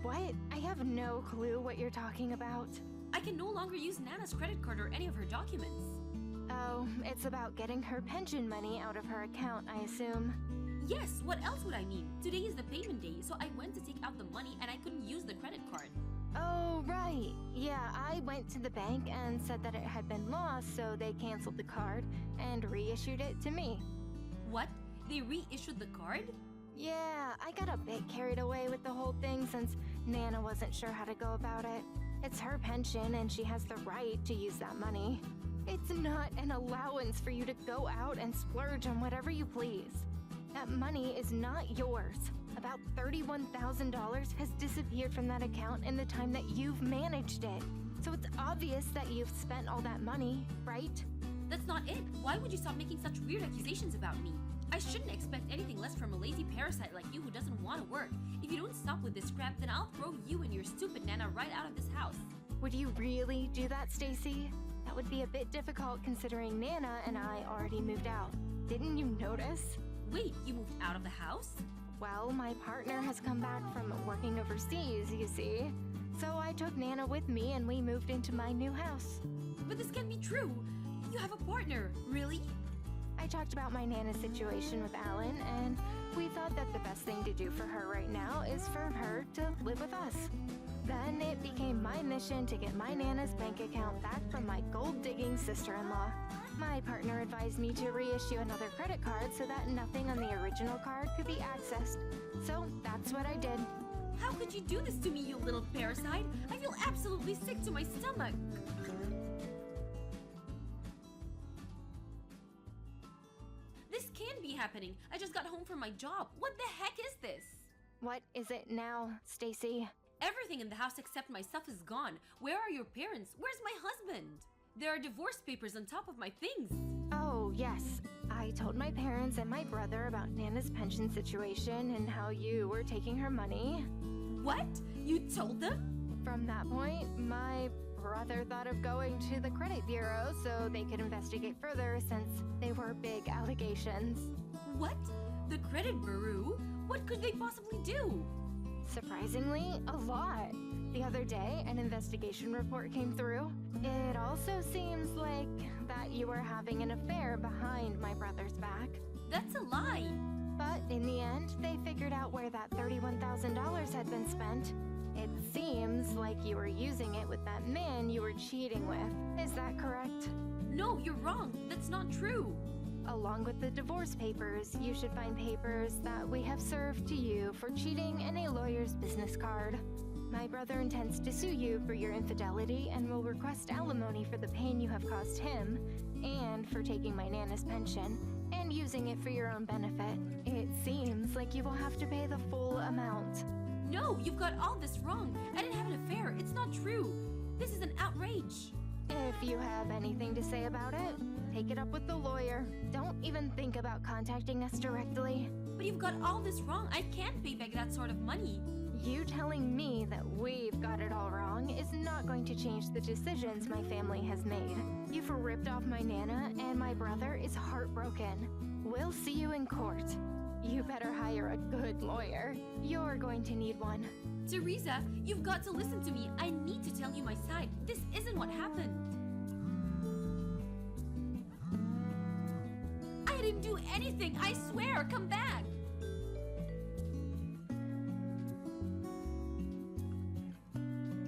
[SPEAKER 4] What? I have no clue what you're talking about.
[SPEAKER 6] I can no longer use Nana's credit card or any of her documents.
[SPEAKER 4] Oh, it's about getting her pension money out of her account, I assume.
[SPEAKER 6] Yes, what else would I mean? Today is the payment day, so I went to take out the money and I couldn't use the credit card.
[SPEAKER 4] Oh, right. Yeah, I went to the bank and said that it had been lost, so they canceled the card and reissued it to me.
[SPEAKER 6] What? They reissued the card?
[SPEAKER 4] Yeah, I got a bit carried away with the whole thing since Nana wasn't sure how to go about it. It's her pension and she has the right to use that money. It's not an allowance for you to go out and splurge on whatever you please. That money is not yours. About $31,000 has disappeared from that account in the time that you've managed it. So it's obvious that you've spent all that money, right?
[SPEAKER 6] That's not it. Why would you stop making such weird accusations about me? I shouldn't expect anything less from a lazy parasite like you who doesn't want to work. If you don't stop with this crap, then I'll throw you and your stupid Nana right out of this house.
[SPEAKER 4] Would you really do that, Stacy? That would be a bit difficult considering Nana and I already moved out. Didn't you notice?
[SPEAKER 6] Wait, you moved out of the house?
[SPEAKER 4] Well, my partner has come back from working overseas, you see. So I took Nana with me and we moved into my new house.
[SPEAKER 6] But this can't be true. You have a partner, really?
[SPEAKER 4] I talked about my Nana's situation with Alan, and we thought that the best thing to do for her right now is for her to live with us. Then it became my mission to get my Nana's bank account back from my gold-digging sister-in-law. My partner advised me to reissue another credit card so that nothing on the original card could be accessed. So that's what I did.
[SPEAKER 6] How could you do this to me, you little parasite? I feel absolutely sick to my stomach. This can't be happening. I just got home from my job. What the heck is this?
[SPEAKER 4] What is it now, Stacy?
[SPEAKER 6] Everything in the house except my stuff is gone. Where are your parents? Where's my husband? There are divorce papers on top of my things.
[SPEAKER 4] Oh, yes. I told my parents and my brother about Nana's pension situation and how you were taking her money.
[SPEAKER 6] What? You told them?
[SPEAKER 4] From that point, my brother thought of going to the credit bureau so they could investigate further since they were big allegations.
[SPEAKER 6] What? The credit bureau? What could they possibly do?
[SPEAKER 4] Surprisingly, a lot. The other day, an investigation report came through. It also seems like that you were having an affair behind my brother's back.
[SPEAKER 6] That's a lie.
[SPEAKER 4] But in the end, they figured out where that $31,000 had been spent. It seems like you were using it with that man you were cheating with. Is that correct?
[SPEAKER 6] No, you're wrong. That's not true.
[SPEAKER 4] Along with the divorce papers, you should find papers that we have served to you for cheating and a lawyer's business card. my brother intends to sue you for your infidelity and will request alimony for the pain you have caused him, and for taking my Nana's pension, and using it for your own benefit. It seems like you will have to pay the full amount.
[SPEAKER 6] No, you've got all this wrong. I didn't have an affair. It's not true. This is an outrage.
[SPEAKER 4] If you have anything to say about it, take it up with the lawyer. Don't even think about contacting us directly.
[SPEAKER 6] But you've got all this wrong. I can't pay back that sort of money.
[SPEAKER 4] You telling me that we've got it all wrong is not going to change the decisions my family has made. You've ripped off my Nana, and my brother is heartbroken. We'll see you in court. You better hire a good lawyer. You're going to need one.
[SPEAKER 6] Teresa, you've got to listen to me. I need to tell you my side. This isn't what happened. I didn't do anything. I swear. Come back.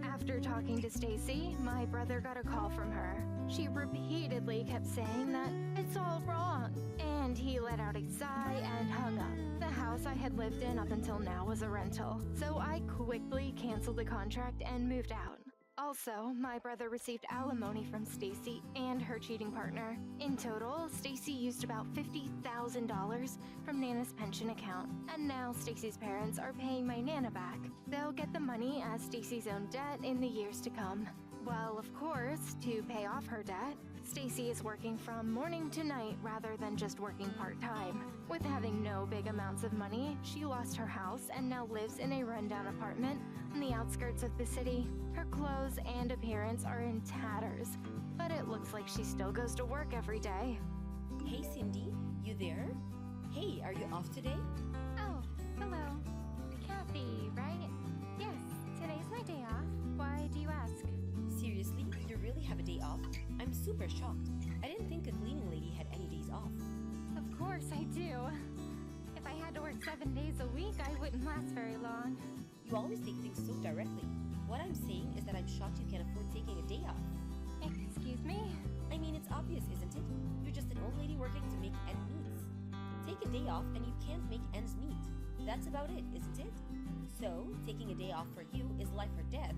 [SPEAKER 4] After talking to Stacy, my brother got a call from her. She repeatedly kept saying that it's all wrong, and he let out a sigh and hung up. The house I had lived in up until now was a rental, so I quickly canceled the contract and moved out. Also, my brother received alimony from Stacy and her cheating partner. In total, Stacy used about $50,000 from Nana's pension account, and now Stacy's parents are paying my Nana back. They'll get the money as Stacy's own debt in the years to come. Well, of course, to pay off her debt, Stacy is working from morning to night rather than just working part-time. With having no big amounts of money, she lost her house and now lives in a rundown apartment on the outskirts of the city. Her clothes and appearance are in tatters, but it looks like she still goes to work every day.
[SPEAKER 6] Hey, Cindy. You there? Hey, are you off today?
[SPEAKER 4] Oh, hello. Kathy, right? Yes, today's my day off. Why do you ask?
[SPEAKER 6] Seriously? You really have a day off? I'm super shocked. I didn't think a cleaning lady had any days off.
[SPEAKER 4] Of course I do. If I had to work 7 days a week, I wouldn't last very long.
[SPEAKER 6] You always take things so directly. What I'm saying is that I'm shocked you can afford taking a day off.
[SPEAKER 4] Excuse me?
[SPEAKER 6] I mean, it's obvious, isn't it? You're just an old lady working to make ends meet. Take a day off and you can't make ends meet. That's about it, isn't it? So, taking a day off for you is life or death.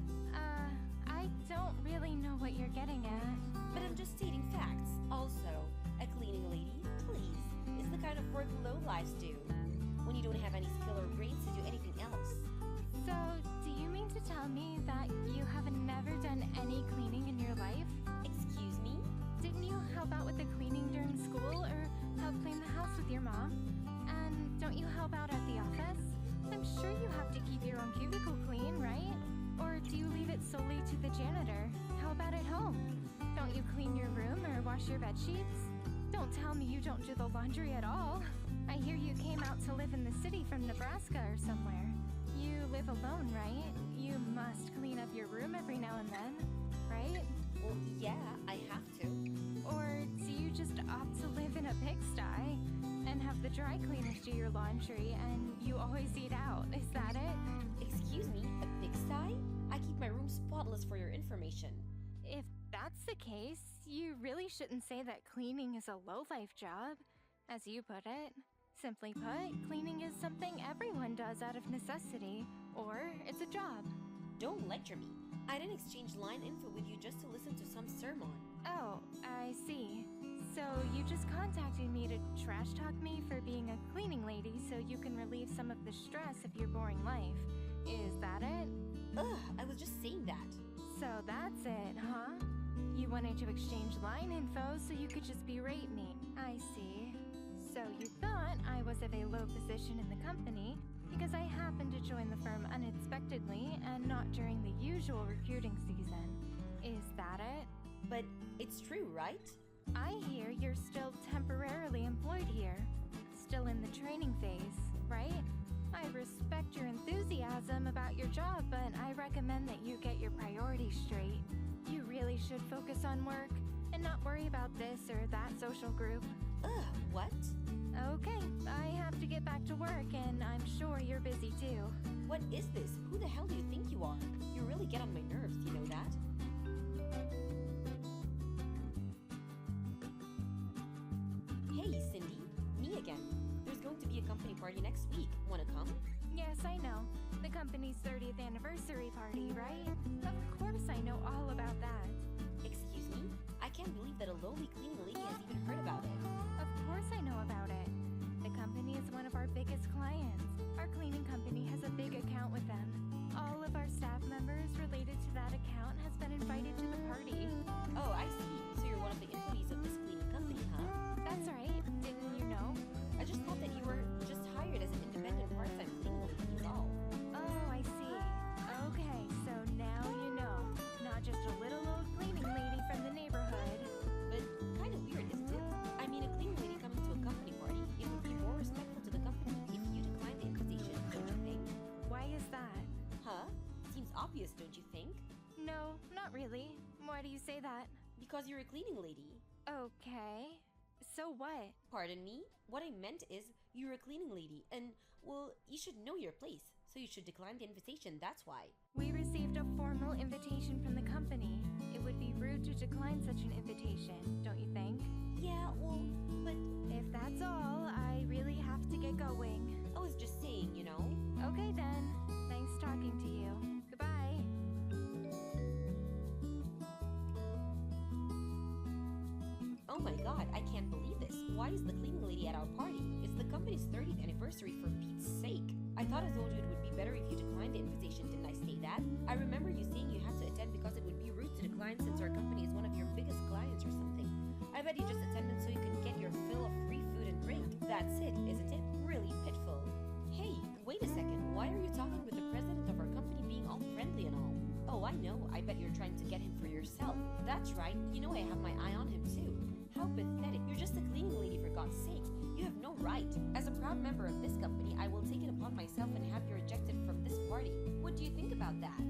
[SPEAKER 4] I don't really know what you're getting at.
[SPEAKER 6] But I'm just stating facts. Also, a cleaning lady, please, is the kind of work lowlifes do. When you don't have any skill or brains to do anything else.
[SPEAKER 4] So, do you mean to tell me that you have never done any cleaning in your life?
[SPEAKER 6] Excuse me?
[SPEAKER 4] Didn't you help out with the cleaning during school or help clean the house with your mom? And don't you help out at the office? I'm sure you have to keep your own cubicle clean, right? Or do you leave it solely to the janitor? How about at home? Don't you clean your room or wash your bed sheets? Don't tell me you don't do the laundry at all. I hear you came out to live in the city from Nebraska or somewhere. You live alone, right? You must clean up your room every now and then, right?
[SPEAKER 6] Well, yeah, I have to.
[SPEAKER 4] Or do you just opt to live in a pigsty and have the dry cleaners do your laundry and you always eat out? Is that it?
[SPEAKER 6] Excuse me, a pigsty? I keep my room spotless for your information.
[SPEAKER 4] If that's the case, you really shouldn't say that cleaning is a low-life job, as you put it. Simply put, cleaning is something everyone does out of necessity, or it's a job.
[SPEAKER 6] Don't lecture me. I didn't exchange line info with you just to listen to some sermon.
[SPEAKER 4] Oh, I see. So you just contacted me to trash talk me for being a cleaning lady so you can relieve some of the stress of your boring life. Is that it?
[SPEAKER 6] Ugh, I was just saying that.
[SPEAKER 4] So that's it, huh? You wanted to exchange line info so you could just berate me. I see. So you thought I was of a low position in the company because I happened to join the firm unexpectedly and not during the usual recruiting season. Is that it?
[SPEAKER 6] But it's true, right?
[SPEAKER 4] I hear you're still temporarily employed here. Still in the training phase, right? I respect your enthusiasm about your job, but I recommend that you get your priorities straight. You really should focus on work and not worry about this or that social group.
[SPEAKER 6] Ugh, what?
[SPEAKER 4] Okay, I have to get back to work, and I'm sure you're busy too.
[SPEAKER 6] What is this? Who the hell do you think you are? You really get on my nerves, you know that? Hey, Cindy. Me again. There's going to be a company party next week. Wanna come?
[SPEAKER 4] Yes, I know. The company's 30th anniversary party, right? Of course I know all about that.
[SPEAKER 6] Excuse me? I can't believe that a lowly cleaning lady has even heard about it.
[SPEAKER 4] Of course I know about it. The company is one of our biggest clients. Our cleaning company has a big account with them. All of our staff members related to that account has been invited to the party.
[SPEAKER 6] Oh, I see. So you're one of the employees of this cleaning company, huh?
[SPEAKER 4] That's right. Didn't you know?
[SPEAKER 6] I just thought that you were just hired as an independent part-time cleaning lady, is all.
[SPEAKER 4] Oh, I see. Okay, so now you know. Not just a little old cleaning lady from the neighborhood.
[SPEAKER 6] But kind of weird, isn't it? I mean, a cleaning lady coming to a company party, it would be more respectful to the company if you declined the invitation, don't you think?
[SPEAKER 4] Why is that?
[SPEAKER 6] Huh? Seems obvious, don't you think?
[SPEAKER 4] No, not really. Why do you say that?
[SPEAKER 6] Because you're a cleaning lady.
[SPEAKER 4] Okay. So what?
[SPEAKER 6] Pardon me? What I meant is, you're a cleaning lady, and, well, you should know your place, so you should decline the invitation, that's why.
[SPEAKER 4] We received a formal invitation from the company. It would be rude to decline such an invitation, don't you think?
[SPEAKER 6] Yeah, well, but
[SPEAKER 4] If that's all, I really have to get going.
[SPEAKER 6] I was just saying, you know?
[SPEAKER 4] Okay then. Nice talking to you. Goodbye.
[SPEAKER 6] Oh my god, I can't believe this. Why is the cleaning lady at our party? It's the company's 30th anniversary, for Pete's sake. I thought I told you it would be better if you declined the invitation, didn't I say that? I remember you saying you had to attend because it would be rude to decline since our company is one of your biggest clients or something. I bet you just attended so you can get your fill of free food and drink. That's it, isn't it? Really pitiful. Hey, wait a second. Why are you talking with the president of our company being all friendly and all? Oh, I know. I bet you're trying to get him for yourself. That's right. You know I have my eye on him too. How pathetic. You're just a cleaning lady, for God's sake. You have no right. As a proud member of this company, I will take it upon myself and have you rejected from this party. What do you think about that?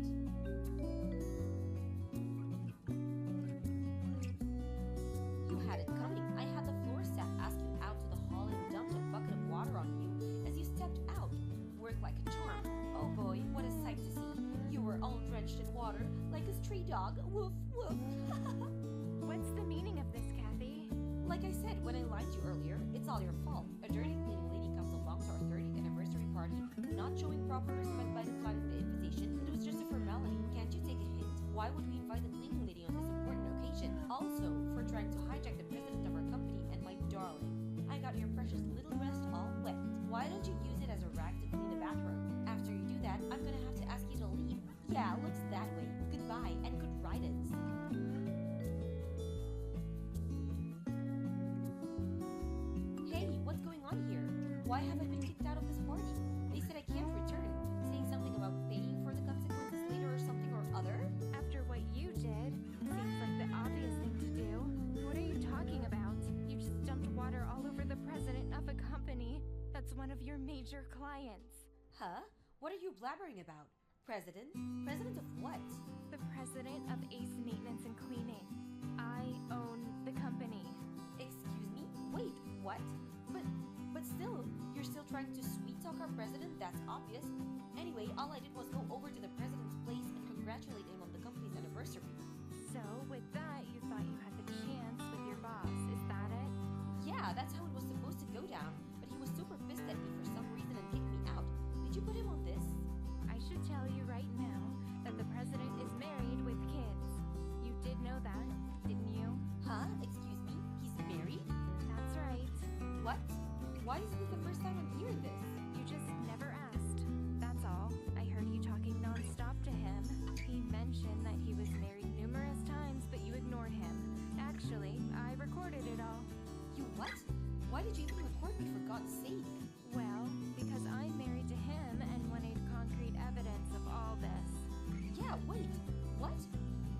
[SPEAKER 6] You had it coming. I had the floor staff ask you out to the hall and dumped a bucket of water on you as you stepped out. Worked like a charm. Oh boy, what a sight to see. You were all drenched in water, like a stray dog. Woof, woof.
[SPEAKER 4] What's the meaning of this, Kathy?
[SPEAKER 6] Like I said when I lied to you earlier, it's all your fault. A dirty cleaning lady comes along to our 30th anniversary party, not showing proper respect by declining the invitation. It was just a formality. Can't you take a hint? Why would we invite the cleaning lady on this important occasion? Also, for trying to hijack the president of our company and my darling. I got your precious little breast all wet. Why don't you use it as a rag to clean the bathroom? After you do that, I'm gonna have to ask you to leave. Yeah, looks that way. Goodbye and good riddance. Hey, what's going on here? Why have I been kicked out of this party? They said I can't return, saying something about paying for the consequences later or something or other.
[SPEAKER 4] After what you did, seems like the obvious thing to do. What are you talking about? You just dumped water all over the president of a company that's one of your major clients.
[SPEAKER 6] Huh? What are you blabbering about? President? President of what?
[SPEAKER 4] The president of Ace Maintenance and Cleaning. I own the company.
[SPEAKER 6] Excuse me? Wait, what? But still, you're still trying to sweet talk our president? That's obvious. Anyway, all I did was go over to the president's place and congratulate him on the company's anniversary.
[SPEAKER 4] So, with that, you thought you had the chance with your boss, is that it?
[SPEAKER 6] Yeah, that's how it was supposed to go down. But he was super pissed at me for some reason and kicked me out. Did you put him on this?
[SPEAKER 4] I should tell you right now that the president is married with kids. You did know that, didn't you?
[SPEAKER 6] Huh? Excuse me? He's married?
[SPEAKER 4] That's right.
[SPEAKER 6] What? Why is this the first time I'm hearing this?
[SPEAKER 4] You just never asked. That's all. I heard you talking nonstop to him. He mentioned that he was married numerous times, but you ignored him. Actually, I recorded it all.
[SPEAKER 6] You what? Why did you even record me, for God's sake?
[SPEAKER 4] Well, because I'm married to him and wanted concrete evidence of all this.
[SPEAKER 6] Yeah, wait. What?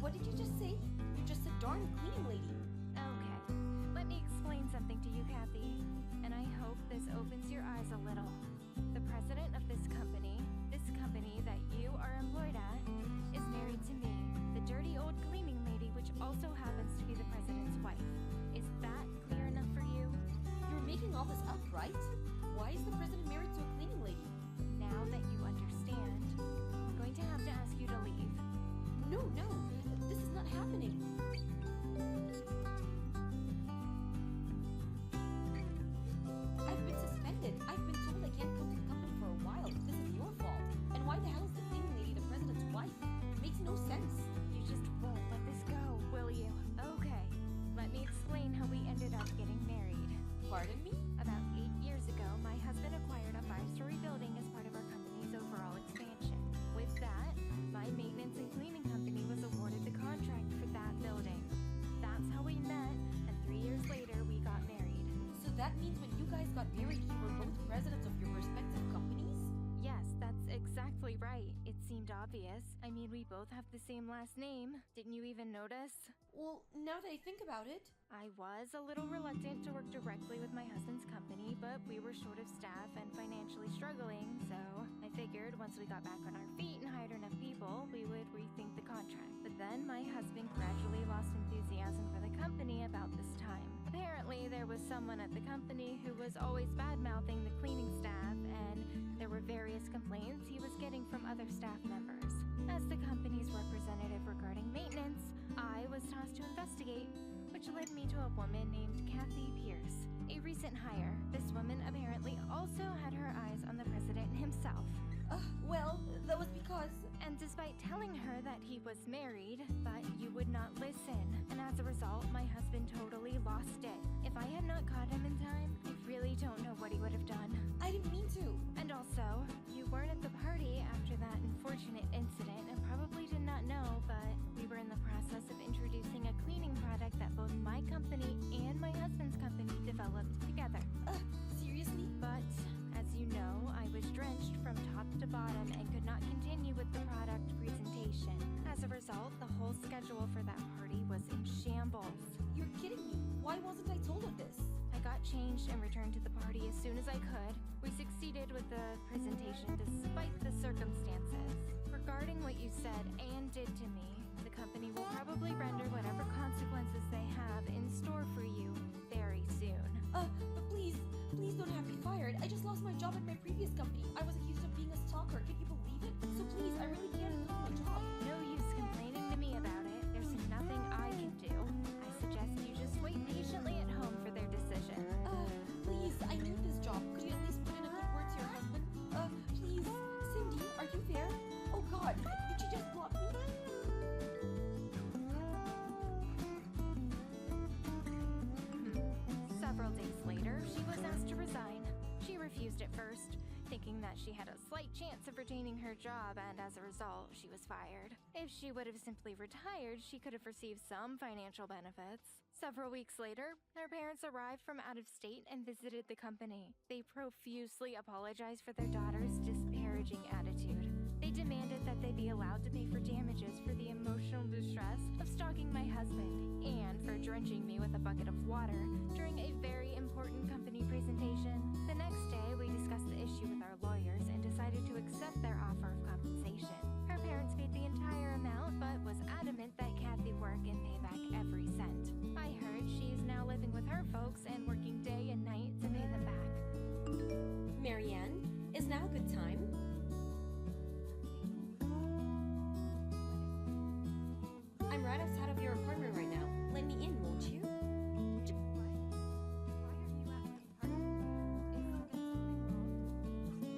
[SPEAKER 6] What did you just say? You're just a darn cleaning lady.
[SPEAKER 4] Okay, let me explain something to you, Kathy. And I hope this opens your eyes a little. The president of this company that you are employed at, is married to me, the dirty old cleaning lady, which also happens to be the president's wife. Is that clear enough for you?
[SPEAKER 6] You're making all this up, right? Why is the president married to a cleaning lady?
[SPEAKER 4] Now that you understand, I'm going to have to ask you to leave.
[SPEAKER 6] No, this is not happening. I've been suspended. I've been told I can't come to the company for a while. This is your fault. And why the means when you guys got married, you were both presidents of your respective companies?
[SPEAKER 4] Yes, that's exactly right. It seemed obvious. I mean, we both have the same last name. Didn't you even notice?
[SPEAKER 6] Well, now that I think about it,
[SPEAKER 4] I was a little reluctant to work directly with my husband's company, but we were short of staff and financially struggling, so I figured once we got back on our feet and hired enough people, we would rethink the contract. But then my husband gradually lost enthusiasm for the company about this time. Apparently, there was someone at the company who was always bad-mouthing the cleaning staff, and there were various complaints he was getting from other staff members. As the company's representative regarding maintenance, I was tasked to investigate, which led me to a woman named Kathy Pierce, a recent hire. This woman apparently also had her eyes on the president himself.
[SPEAKER 6] well, that was because...
[SPEAKER 4] And despite telling her that he was married, but you would not listen. And as a result, my husband totally lost it. If I had not caught him in time, I really don't know what he would have done.
[SPEAKER 6] I didn't mean to.
[SPEAKER 4] And also, you weren't at the party after that unfortunate incident and probably did not know, but we were in the process of introducing a cleaning product that both my company and my husband's company developed together.
[SPEAKER 6] Seriously?
[SPEAKER 4] But, as you know, I was drenched from top to bottom and could not continue with the product presentation. As a result, the whole schedule for that party was in shambles.
[SPEAKER 6] You're kidding me. Why wasn't I told of this?
[SPEAKER 4] I got changed and returned to the party as soon as I could. We succeeded with the presentation despite the circumstances. Regarding what you said and did to me, the company will probably render whatever consequences they have in store for you very soon.
[SPEAKER 6] But please don't have me fired. I just lost my job at my previous company. I was accused of being a stalker. Can you believe it? So please, I really can't lose my job.
[SPEAKER 4] No use complaining to me about it. There's nothing I can do. I suggest you just wait patiently at home for their decision.
[SPEAKER 6] Please, I need this job. Could you at least put in a good word to your husband? Please. Cindy, are you there? Oh God, did she just block me?
[SPEAKER 4] Several days later, she was asked to resign. She refused at first, thinking that she had a slight chance of retaining her job, and as a result, she was fired. If she would have simply retired, she could have received some financial benefits. Several weeks later, her parents arrived from out of state and visited the company. They profusely apologized for their daughter's disparaging attitude. They demanded that they be allowed to pay for damages for the emotional distress of stalking my husband and for drenching me with a bucket of water during a very important company presentation. The next day, we discussed the issue with our lawyers and decided to accept their offer of compensation. Her parents paid the entire amount, but was adamant that Kathy work and pay back every cent. I heard she is now living with her folks and working day and night to pay them back.
[SPEAKER 6] Marianne, is now a good time? I'm right outside of your apartment right now. Let me in, won't you?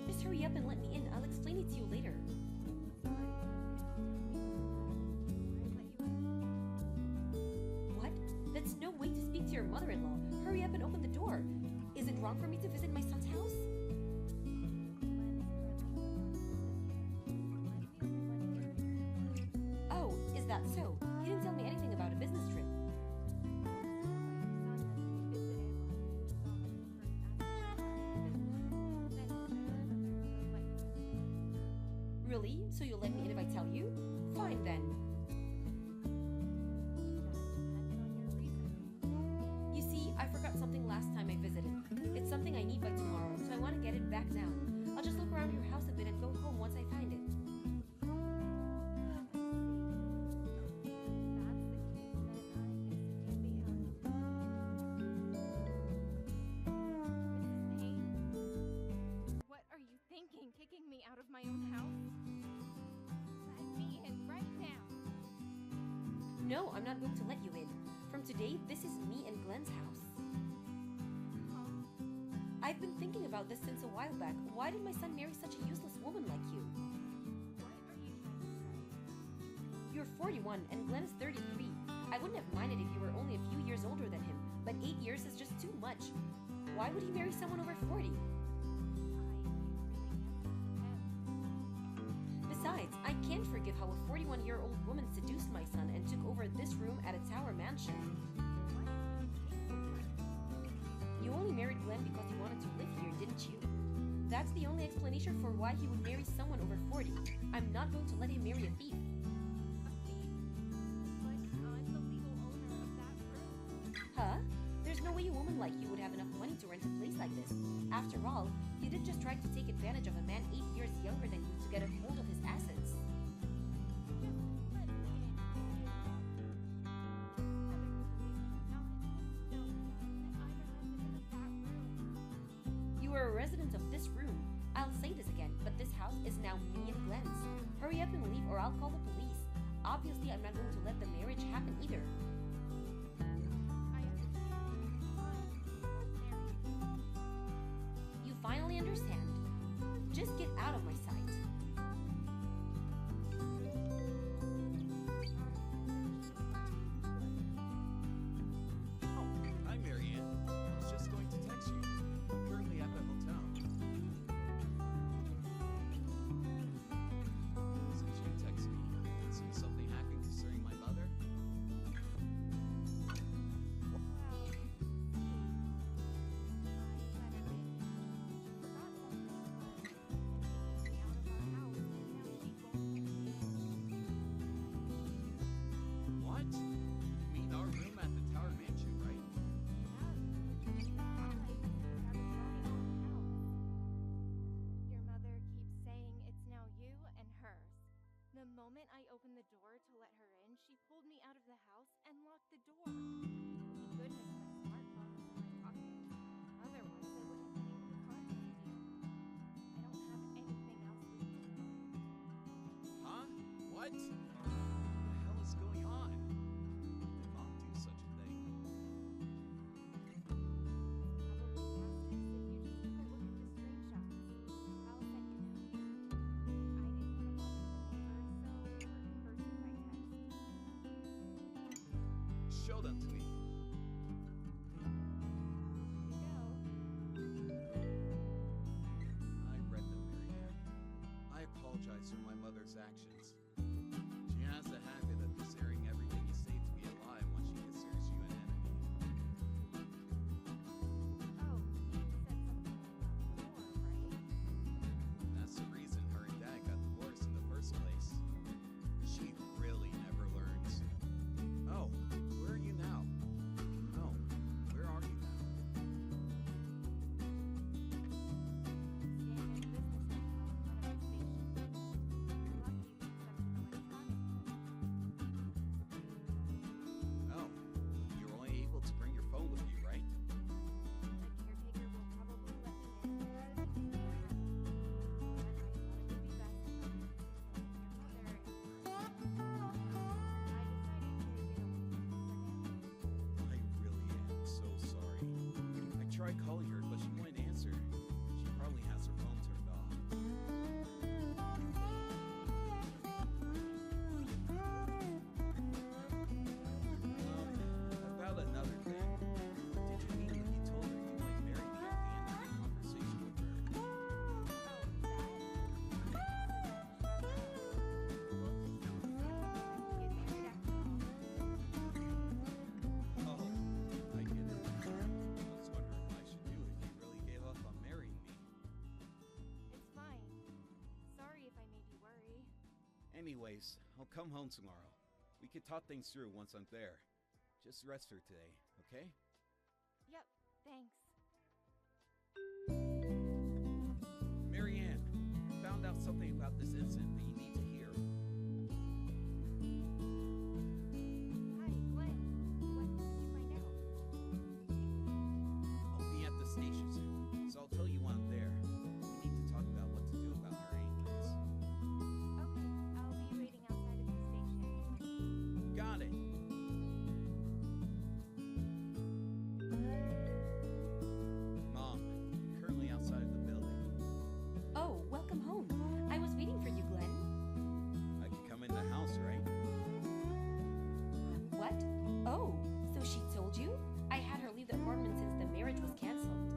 [SPEAKER 6] Just hurry up and let me in. I'll explain it to you later. What? That's no way to speak to your mother-in-law. Hurry up and open the door. Is it wrong for me to visit my son's house? Oh, is that so? He didn't tell me anything about a business trip. Really? So you'll let me in if I tell you? Fine then. You see, I forgot something last time I visited. It's something I need by tomorrow, so I want to get it back now. I'll just look around your house a bit and go home once I find it.
[SPEAKER 4] What are you thinking, kicking me out of my own house? Let me in right now.
[SPEAKER 6] No, I'm not going to let you in. From today, this is me and Glenn's house. I've been thinking about this since a while back. Why did my son marry such a useless woman like you?
[SPEAKER 4] What are you trying to say?
[SPEAKER 6] You're 41 and Glenn is 33. I wouldn't have minded if you were only a few years older than him, but 8 years is just too much. Why would he marry someone over 40? Besides, I can't forgive how a 41-year-old woman seduced my son and took over this room at a tower mansion. You only married Glenn because he wanted to live here, didn't you? That's the only explanation for why he would marry someone over 40. I'm not going to let him marry a thief.
[SPEAKER 4] A thief? But I'm the legal owner of that room.
[SPEAKER 6] Huh? There's no way a woman like you would have enough money to rent a place like this. After all, you did just try to take advantage of a man 8 years younger than you to get a hold of his assets.
[SPEAKER 4] Just let me in.
[SPEAKER 6] You are a resident of this room. I'll say this again, but this house is now me and Glenn's. Hurry up and leave or I'll call the police. Obviously, I'm not going to let the marriage happen either. You finally understand. Just get out of my sight.
[SPEAKER 3] Oh, hi, Marianne. I was just going to text you. I'm currently at the hotel. Since you text me, see something happening concerning my mother? What? You mean our room at the Tower Mansion, right?
[SPEAKER 4] Your mother keeps saying it's now you and hers. The moment I opened the door to let her in, she pulled me out of the house and locked the door. Thank goodness my smartphone was in my pocket. Otherwise, I wouldn't have been able to contact you. I don't have anything else with me.
[SPEAKER 3] Huh? What? What the hell is going on? Did Mom do such a thing? Show them to me. I read them, Marianne. I apologize for my mother's actions. She has the habit of just airing everything you say to be a lie once she considers you an enemy. That's the reason her and Dad got divorced in the first place. She really never learns. Oh, where are you now? No, where are you now? Oh, you're only able to bring your phone with you, right? I really am so sorry. I tried calling her, but she wouldn't answer. She probably has her phone turned off. About another thing. Did you mean when you told her you might marry me at the end of the conversation with her? Oh, I get it. I was wondering what I should do if you really gave up on marrying me.
[SPEAKER 4] It's fine. Sorry if I made you worry.
[SPEAKER 3] Anyways, I'll come home tomorrow. We could talk things through once I'm there. Just rest her today, okay?
[SPEAKER 4] Yep, thanks.
[SPEAKER 3] Marianne, I found out something about this incident that you need to hear.
[SPEAKER 4] Hi, Glenn. What did you find out?
[SPEAKER 3] I'll be at the station soon, so I'll tell you when I'm there. We need to talk about what to do about her ankles.
[SPEAKER 4] Okay, I'll be waiting outside of the station.
[SPEAKER 3] Got it. Mom, I'm currently outside of the building.
[SPEAKER 6] Oh, welcome home. I was waiting for you, Glenn.
[SPEAKER 3] I could come in the house, right?
[SPEAKER 6] What? Oh, so she told you? I had her leave the apartment since the marriage was canceled.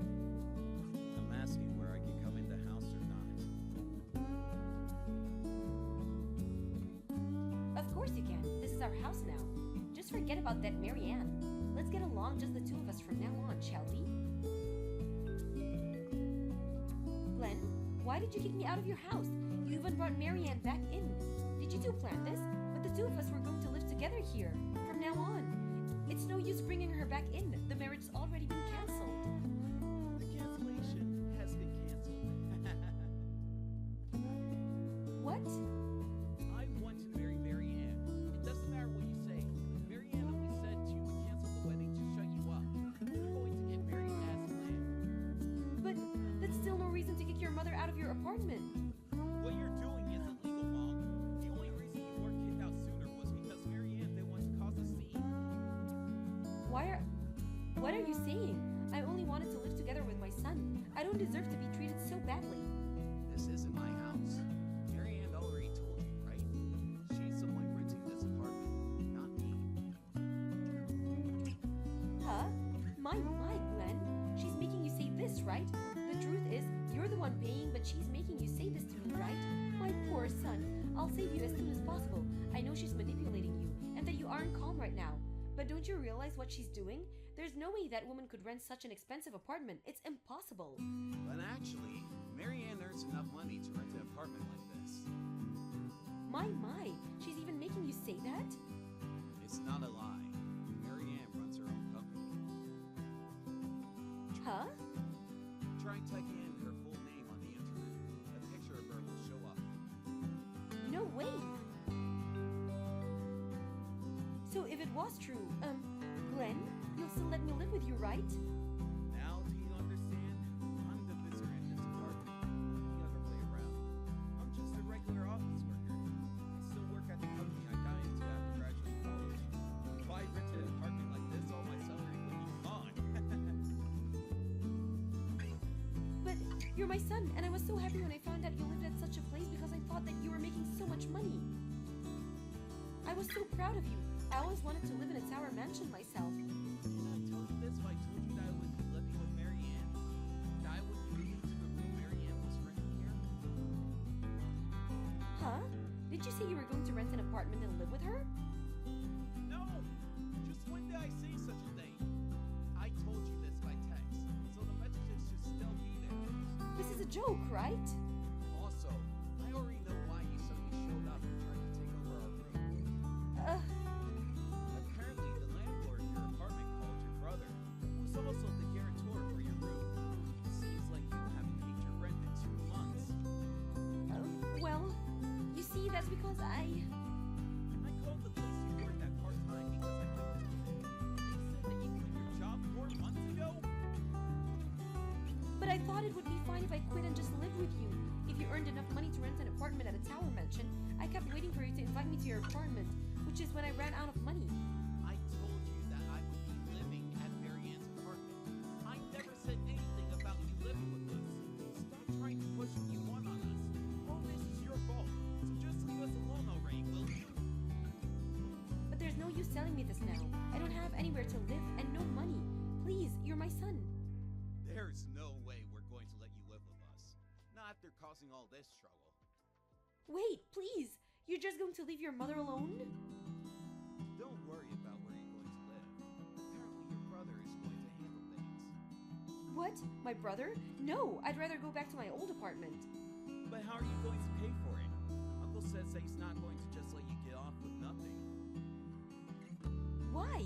[SPEAKER 3] I'm asking where I can come in the house or not.
[SPEAKER 6] Of course you can. This is our house now. Just forget about that Marianne. Let's get along just the two of us from now on, shall we? Glenn, why did you kick me out of your house? You even brought Marianne back in. Did you two plan this? But the two of us were going to live together here from now on. It's no use bringing her back in. The marriage's already been cancelled.
[SPEAKER 3] The cancellation has been canceled.
[SPEAKER 6] What?
[SPEAKER 3] I want to marry Marianne. It doesn't matter what you say. Marianne only said she would cancel the wedding to shut you up. We're going to get married as planned.
[SPEAKER 6] But that's still no reason to kick your mother out of your apartment.
[SPEAKER 3] What you're doing isn't legal, Mom. The only reason you weren't kicked out sooner was because Marianne didn't want to cause a scene.
[SPEAKER 6] What are you saying? I only wanted to live together with my son. I don't deserve to be treated so badly.
[SPEAKER 3] This isn't my house. Marianne already told you, right? She's the one renting this apartment, not me.
[SPEAKER 6] Huh? My, Glenn. She's making you say this, right? The truth is, you're the one paying, but she's making you say this to me, right? My poor son. I'll save you as soon as possible. I know she's manipulating you, and that you aren't calm right now. But don't you realize what she's doing? There's no way that woman could rent such an expensive apartment. It's impossible.
[SPEAKER 3] But actually, Marianne earns enough money to rent an apartment like this.
[SPEAKER 6] My, she's even making you say that?
[SPEAKER 3] It's not a lie. Marianne runs her own company.
[SPEAKER 6] Huh?
[SPEAKER 3] Try typing in her full name on the internet. A picture of her will show up.
[SPEAKER 6] No way. So if it was true, Glenn, you'll still let me live with you, right?
[SPEAKER 3] Now do you understand? I'm the visitor in this apartment, not the other way around. I'm just a regular office worker. I still work at the company I got into after graduating college. If I rented an apartment like this, all my salary would be gone.
[SPEAKER 6] But you're my son, and I was so happy when I found out you lived at such a place because I thought that you were making so much money. I was so proud of you. I always wanted to live in a tower mansion myself.
[SPEAKER 3] Didn't I tell you this if I told you that I would be living with Marianne? That I would be moving to the room Marianne was renting here?
[SPEAKER 6] Huh? Did you say you were going to rent an apartment and live with her?
[SPEAKER 3] No! Just when did I say such a thing? I told you this by text, so the messages should still be there.
[SPEAKER 6] This is a joke, right?
[SPEAKER 3] Also, I already know why you suddenly showed up and tried to take over our room. Apparently, the landlord of your apartment called your brother, who's also the guarantor for your room. Seems like you haven't paid your rent in 2 months.
[SPEAKER 6] Well, you see, that's because I
[SPEAKER 3] called the place you worked at part-time because I couldn't do it. They said that you quit your job 4 months ago?
[SPEAKER 6] But I thought it would be fine if I quit and just live with you. If you earned enough money to rent an apartment at a tower mansion, I kept waiting for you to invite me to your apartment, which is when I ran out of money.
[SPEAKER 3] I told you that I would be living at Marianne's apartment. I never said anything about you living with us. Stop trying to push what you want on us. All this is your fault, so just leave us alone already, will you?
[SPEAKER 6] But there's no use telling me this now. I don't have anywhere to live and no money. Please, you're my son.
[SPEAKER 3] There's no way we're going to let you live with us. Not after causing all this trouble.
[SPEAKER 6] Wait, please! You're just going to leave your mother alone?
[SPEAKER 3] Don't worry about where you're going to live. Apparently your brother is going to handle things.
[SPEAKER 6] What? My brother? No, I'd rather go back to my old apartment.
[SPEAKER 3] But how are you going to pay for it? Uncle says that he's not going to just let you get off with nothing.
[SPEAKER 6] Why?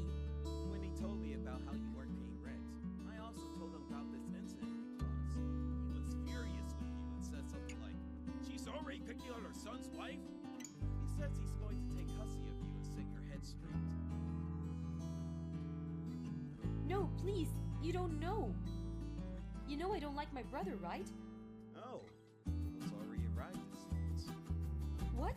[SPEAKER 3] When he told me about how you weren't paying rent, I also told him about this incident because he was furious with you and said something like, "She's already picking on her son's wife?" He says he's going to take custody of you and set your head straight.
[SPEAKER 6] No, please, you don't know. You know I don't like my brother, right?
[SPEAKER 3] Oh, it's already arrived, it seems.
[SPEAKER 6] What?